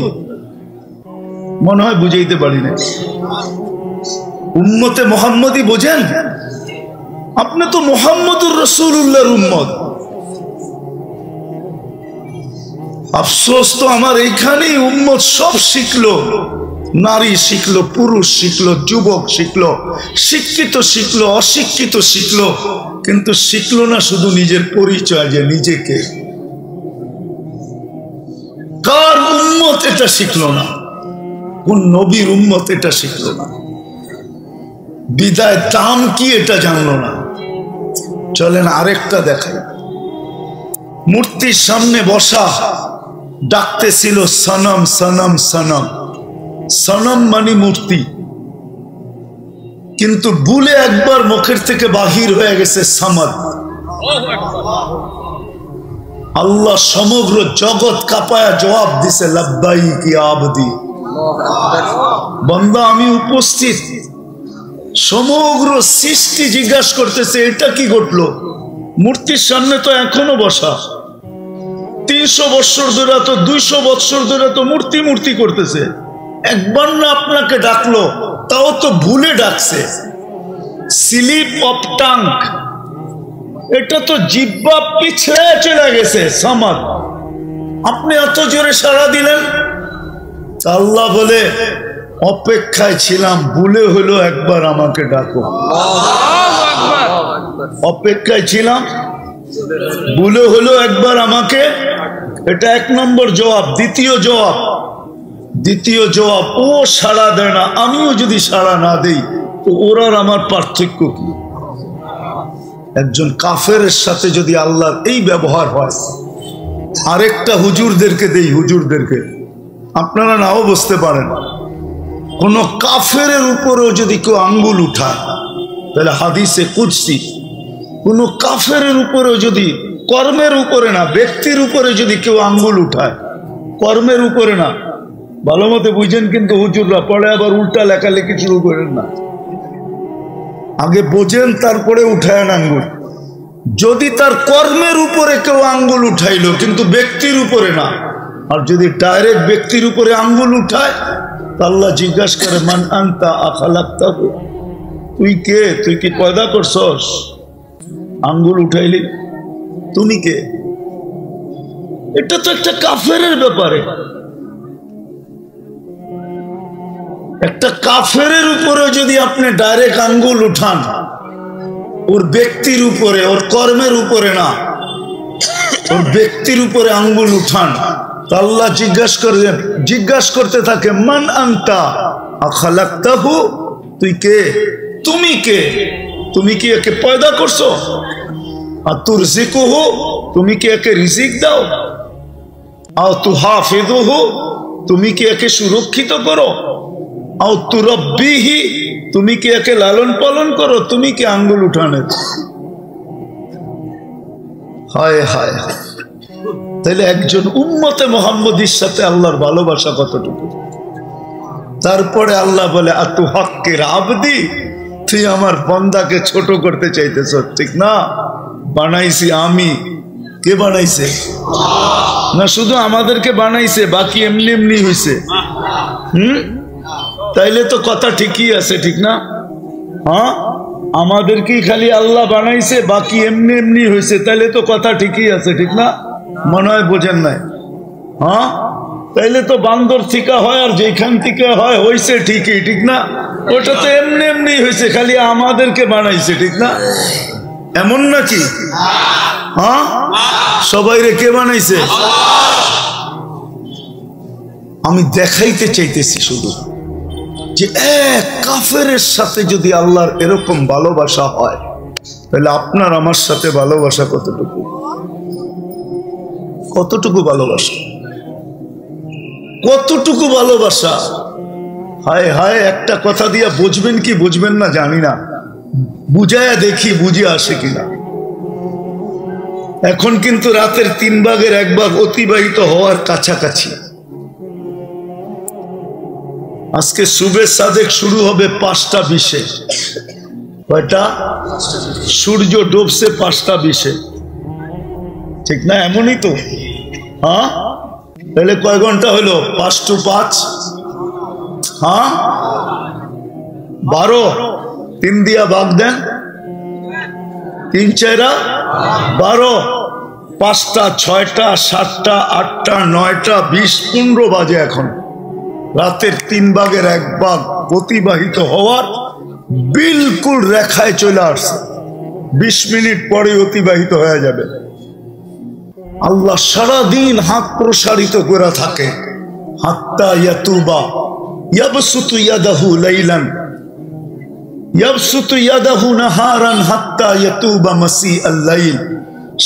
মনে হয় বুঝাইতে পারি না। উম্মতে মুহাম্মদী বোঝেন? আপনি তো মুহাম্মদুর রাসূলুল্লাহর উম্মত। আফসোস তো আমার এইখানেই উম্মত সব শিখলো, নারী শিখলো, পুরুষ শিখলো, যুবক শিখলো, শিক্ষিত শিখলো, অশিক্ষিত শিখলো, কিন্তু শিখলো না শুধু নিজের পরিচয়, যে নিজেকে কার উম্মত এটা শিখলো না, কোন নবীর উম্মত এটা শিখলো না, বিদায় দাম কি এটা জানলো না। চলেন আরেকটা দেখাই। মূর্তির সামনে বসা, ডাকতেছিল সনম সনম সনম। সনম মানে মূর্তি, কিন্তু ভুলে একবার মুখের থেকে বাহির হয়ে গেছে সামাদ। আল্লাহ সমগ্র জগৎ কাঁপায়া জবাব দিছে লাব্বাইক ইয়া আবদি। বান্দা আমি উপস্থিত। সমগ্র সৃষ্টি জিজ্ঞাসা করতেছে এটা কি ঘটলো? মূর্তির সামনে তো এখনো বসা, 300 বৎসর ধরে, তো 200 বৎসর ধরে তো মূর্তি মূর্তি করতেছে। একবার না আপনাকে ডাকলো, তাও তো ভুলে ডাকছে। স্লিপ অফ টাং, এটা তো জিহ্বা পিছলে চলে গেছে সামাদ। আপনি এত জোরে সাড়া দিলেন। আল্লাহ বলে অপেক্ষায় ছিলাম, ভুলে হলো একবার আমাকে ডাকো। অপেক্ষায় ছিলাম, ভুলে হলো একবার আমাকে। এটা 1 নম্বর জবাব। দ্বিতীয় জবাব, ও সাড়া দেয় না, আমিও যদি সাড়া না দেই তো ওর আর আমার পার্থক্য কি? একজন কাফেরের সাথে যদি আল্লাহর এই ব্যবহার হয়। আরেকটা হুজুরদেরকে দেই, হুজুরদেরকে, আপনারা নাও বুঝতে পারেন। কোন কাফেরের উপরেও যদি কেউ আঙ্গুল উঠায়, তাহলে হাদিসে কুদসি, কোন কাফেরের উপরেও যদি, কর্মের উপরে না, ব্যক্তির উপরে যদি কেউ আঙ্গুল উঠায়, কর্মের উপরে না, ভালো মতো বুঝেন কিন্তু হুজুররা, পরে আবার উল্টা লেখালেখি শুরু করেন না। আগে বোঝেন, তারপরে উঠায় আঙ্গুল। যদি তার কর্মের উপরে কেউ আঙ্গুল উঠাইলো, কিন্তু ব্যক্তির উপরে না, আর যদি ডাইরেক্ট ব্যক্তির উপরে আঙ্গুল উঠায়, আল্লাহ জিজ্ঞাসা করে মান আনতা আখালাকতাহু, তুই কে? তুই কি পয়দা করছস? আঙ্গুল উঠাইলি, তুমি কে? এটা তো একটা কাফেরের ব্যাপারে। একটা কাফেরের উপরে যদি আপনি ডাইরেক্ট আঙ্গুল উঠান, ওর ব্যক্তির উপরে, ওর কর্মের উপরে না, ওর ব্যক্তির উপরে আঙ্গুল উঠান, তো আল্লাহ জিজ্ঞাসা করতে থাকে মান আনতা আখালাকতাহু, তুই কে? তুমি কে? তুমি কি একে পয়দা করছো? আর তুরজিকুহু, তুমি কি একে রিজিক দাও? আও তুহাফিযুহু, তুমি কি একে সুরক্ষিত করো? আও তুরাব্বিহি, তুমি কি একে লালন পালন করো? তুমি কি আঙ্গুল উঠানে? হায় হায় হায়। তাহলে একজন উম্মতে মুহাম্মদীর সাথে আল্লাহর ভালোবাসা কতটুকু। তারপরে আল্লাহ বলে আতু হক্কের আবদি, তুই আমার বান্দাকে ছোট করতে চাইতেছ, ঠিক না? বানাইছি আমি। কে বানাইছে? না শুধু আমাদেরকে বানাইছে, বাকি এমনি এমনি হয়েছে। তাইলে তো কথা ঠিকই আছে, ঠিক না? হ্যাঁ, আমাদেরকেই খালি আল্লাহ বানাইছে, বাকি এমনি এমনি হয়েছে, তাইলে তো কথা ঠিকই আছে, ঠিক না? মনে হয় বোঝেন নাই? হ্যাঁ, তাইলে তো বান্দর থেকে হয়, আর যেখান থেকে হয় হয়েছে ঠিকই, ঠিক না? ওটা তো এমনি এমনি হয়েছে, খালি আমাদেরকে বানাইছে, ঠিক না? এমন নাকি? হ্যাঁ, সবাই রে কে বানাইছে? আমি দেখাইতে চাইতেছি শুধু যে এক কাফেরের সাথে যদি আল্লাহর এরকম ভালোবাসা হয়, তাহলে আপনার আমার সাথে ভালোবাসা কতটুকু, কতটুকু ভালোবাসা, কতটুকু ভালোবাসা। হায় হায়, একটা কথা দিয়া বুঝবেন কি বুঝবেন না জানি না, বুঝায়া দেখি বুঝে আসে কিনা। এখন কিন্তু রাতের 3 ভাগের 1 ভাগ অতিবাহিত হওয়ার কাছাকাছি। আজকে সুবে সাদেক শুরু হবে 5টা 20-এ। কয়টা? সূর্য ডুবছে 5টা 20-এ, ঠিক না? এমনই তো। হ্যাঁ, তাহলে কয় ঘন্টা হলো? 5 to 5, হ্যাঁ 12। 3 দিয়া ভাগ দেন, 3 4 12। 5টা 6টা 7টা 8টা 9টা 20 15 বাজে। এখন রাতের 3 ভাগের 1 ভাগ অতিবাহিত হওয়ার বিলকুল রেখায় চলে আসছে। 20 মিনিট পরে অতিবাহিত হয়ে যাবে। আল্লাহ সারাদিন হাত প্রসারিত করে থাকে, হাত্তা ইয়াতুবা ইয়াবসুতু ইয়াদাহু লাইলান ইয়াবসুতু ইয়াদাহু নাহারান হাত্তা ইয়াতুবা মাসিআল লাইল।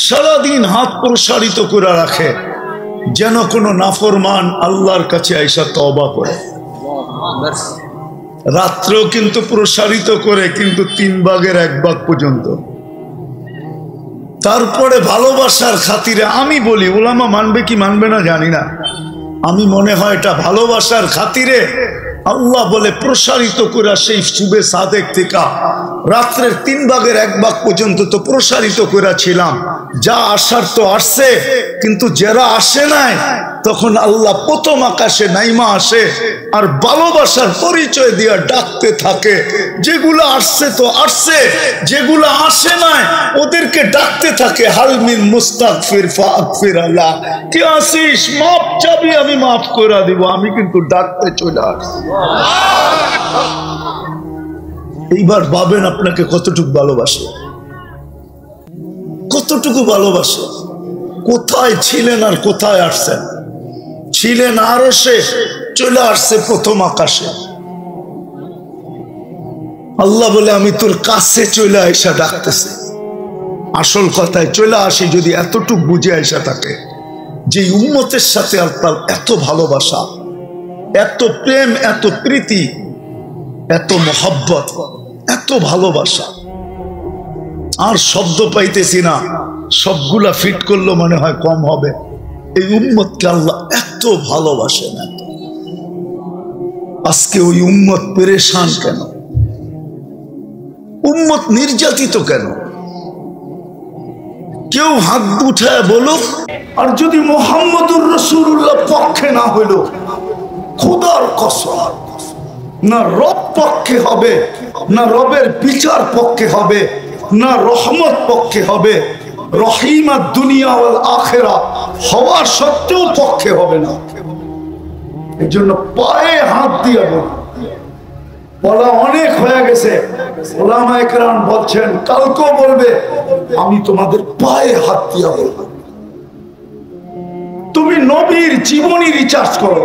সারাদিন হাত প্রসারিত করে রাখে যেন কোনো নাফরমান আল্লাহর কাছে আইসা তওবা করে। রাত্রেও কিন্তু প্রসারিত করে, কিন্তু 3 ভাগের 1 ভাগ পর্যন্ত। তারপরে ভালোবাসার খাতিরে আমি বলি, উলামা মানবে কি মানবে না জানি না, আমি মনে হয় এটা ভালোবাসার খাতিরে আল্লাহ বলে প্রসারিত করে সেই সুবে সাদেক থেকে রাত্রের 3 ভাগের 1 ভাগ পর্যন্ত তো প্রসারিত করে ছিলাম। যা আসার তো আসছে, কিন্তু যারা আসে নাই তখন আল্লাহ প্রথম আকাশে নাইমা আসে আর ভালোবাসার পরিচয় দিয়া ডাকতে থাকে। যেগুলো আসছে তো আসছে, যেগুলো আসে নাই ওদেরকে ডাকতে থাকে, হালমিন মুস্তাগফির ফাগফির আল্লাহ, কি আসিস, মাফ চাবি আমি মাফ করে দিব। আমি কিন্তু ডাকতে চলে আসছি। এইবার ভাবেন আপনাকে কতটুকু ভালোবাসে, কতটুকু ভালোবাসে। কোথায় ছিলেন আর কোথায় আসছেন? ছিলেন আরশে, চলে আসছে প্রথম আকাশে। আল্লাহ বলে আমি তোর কাছে চলে আইসা ডাকতেছে। আসল কথায় চলে আসি যদি এতটুকু বুঝে আইসা থাকে যে উম্মতের সাথে আল্লাহ এত ভালোবাসা, এত প্রেম, এত প্রীতি, এত মোহাব্বত, এত ভালোবাসা। আর শব্দ পাইতেছি না, সবগুলা ফিট করলো মনে হয় কম হবে। এই উম্মতকে আল্লাহ এত ভালোবাসেন, এত। আজকে ওই উম্মত পেরেশান কেন? উম্মত নির্যাতিত কেন? কেউ হাত উঠায় বলুক। আর যদি মুহাম্মদুর রাসূলুল্লাহ পক্ষে না হইল, খোদার কসম, না রব পক্ষে হবে, না রবের বিচার পক্ষে হবে, না রহমত পক্ষে হবে, রহিমাত দুনিয়া ওয়াল আখিরা হওয়ার সত্ত্বেও পক্ষে হবে না। এই জন্য পায়ে হাত দিয়ে বলা অনেক হয়ে গেছে। ওলামায়ে কেরাম বলছেন, কালকেও বলবে, আমি তোমাদের পায়ে হাত দিয়ে বলবো, তুমি নবীর জীবনী রিচার্জ করো।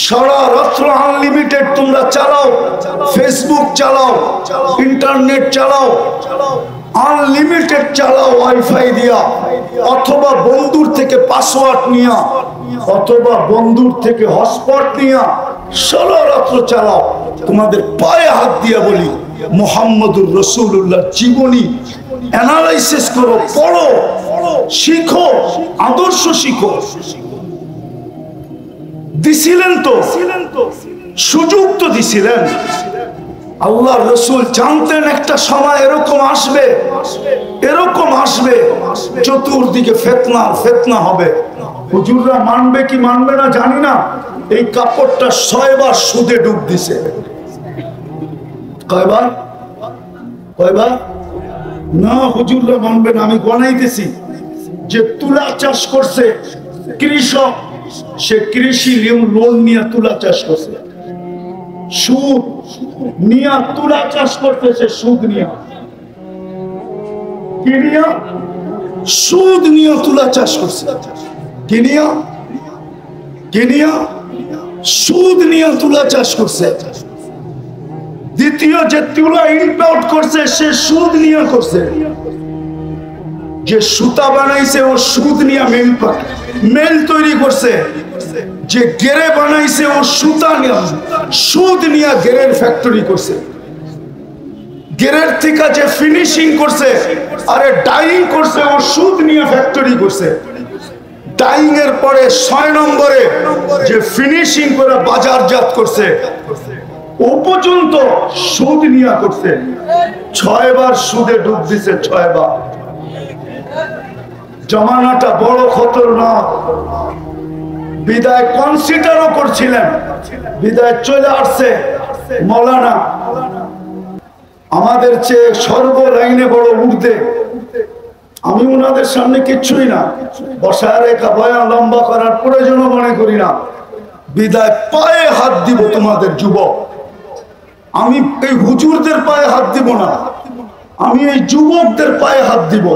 সারা রাত্র আনলিমিটেড তোমরা চালাও, ফেসবুক চালাও, ইন্টারনেট চালাও, আনলিমিটেড চালাও ওয়াইফাই দিয়া, অথবা বন্ধুর থেকে পাসওয়ার্ড নিয়া, অথবা বন্ধুর থেকে হটস্পট নিয়া সারা রাত্র চালাও। তোমাদের পায়ে হাত দিয়া বলি, মুহাম্মদুর রাসূলুল্লাহ জীবনী অ্যানালাইসিস করো, পড়ো, শিখো, আদর্শ শিখো। দিছিলেন তো, সুযোগ তো দিছিলেন। আল্লাহর রাসূল জানতেন একটা সময় এরকম আসবে, এরকম আসবে, চতুর্দিকে ফিতনা হবে। হুজুররা মানবে কি মানবে না জানি না। এই কাপড়টা 6 বার সুদে ডুব দিছে। কয়বার? না, হুজুররা মানবে না। আমি গণাইতেছি যে তুলা চাষ করছে কৃষক, সে কৃষি লোন নিয়ে তুলা চাষ করছে, সুদ নিয়ে তুলা চাষ করতেছে, সুদ নিয়ে, কি নিয়ে? সুদ নিয়ে তুলা চাষ করছে। কেনিয়া সুদ নিয়ে তুলা চাষ করছে। দ্বিতীয় যে তুলা ইম্পোর্ট করছে সে সুদ নিয়ে করছে। যে সুতা বানাইছে ও সুদ নিয়ে মেল তৈরি করছে। যে গেরে বানাইছে ও সুতা নিয়ে সুদ নিয়ে গেরের ফ্যাক্টরি করছে। গেরের থেকে যে ফিনিশিং করছে আরে ডাইং করছে ও সুদ নিয়ে ফ্যাক্টরি করছে। ডাইং এর পরে 6 নম্বরে যে ফিনিশিং করে বাজারজাত করছে ও পর্যন্ত সুদ নিয়ে করছে। 6 বার সুদে ডুব দিছে, 6 বার। জমানাটা বড় খতরনাক। বিদায় কনসিডারও করছিলেন, বিদায় চলে আসছে মৌলানা আমাদের চেয়ে সর্ব লাইনে বড় ঊর্ধ্বে। আমি ওনাদের সামনে কিচ্ছুই না, বসায় রেখা বয়ান লম্বা করার প্রয়োজনও মনে করি না। বিদায় পায়ে হাত দিব তোমাদের যুবক। আমি এই হুজুরদের পায়ে হাত দিব না, আমি এই যুবকদের পায়ে হাত দিব।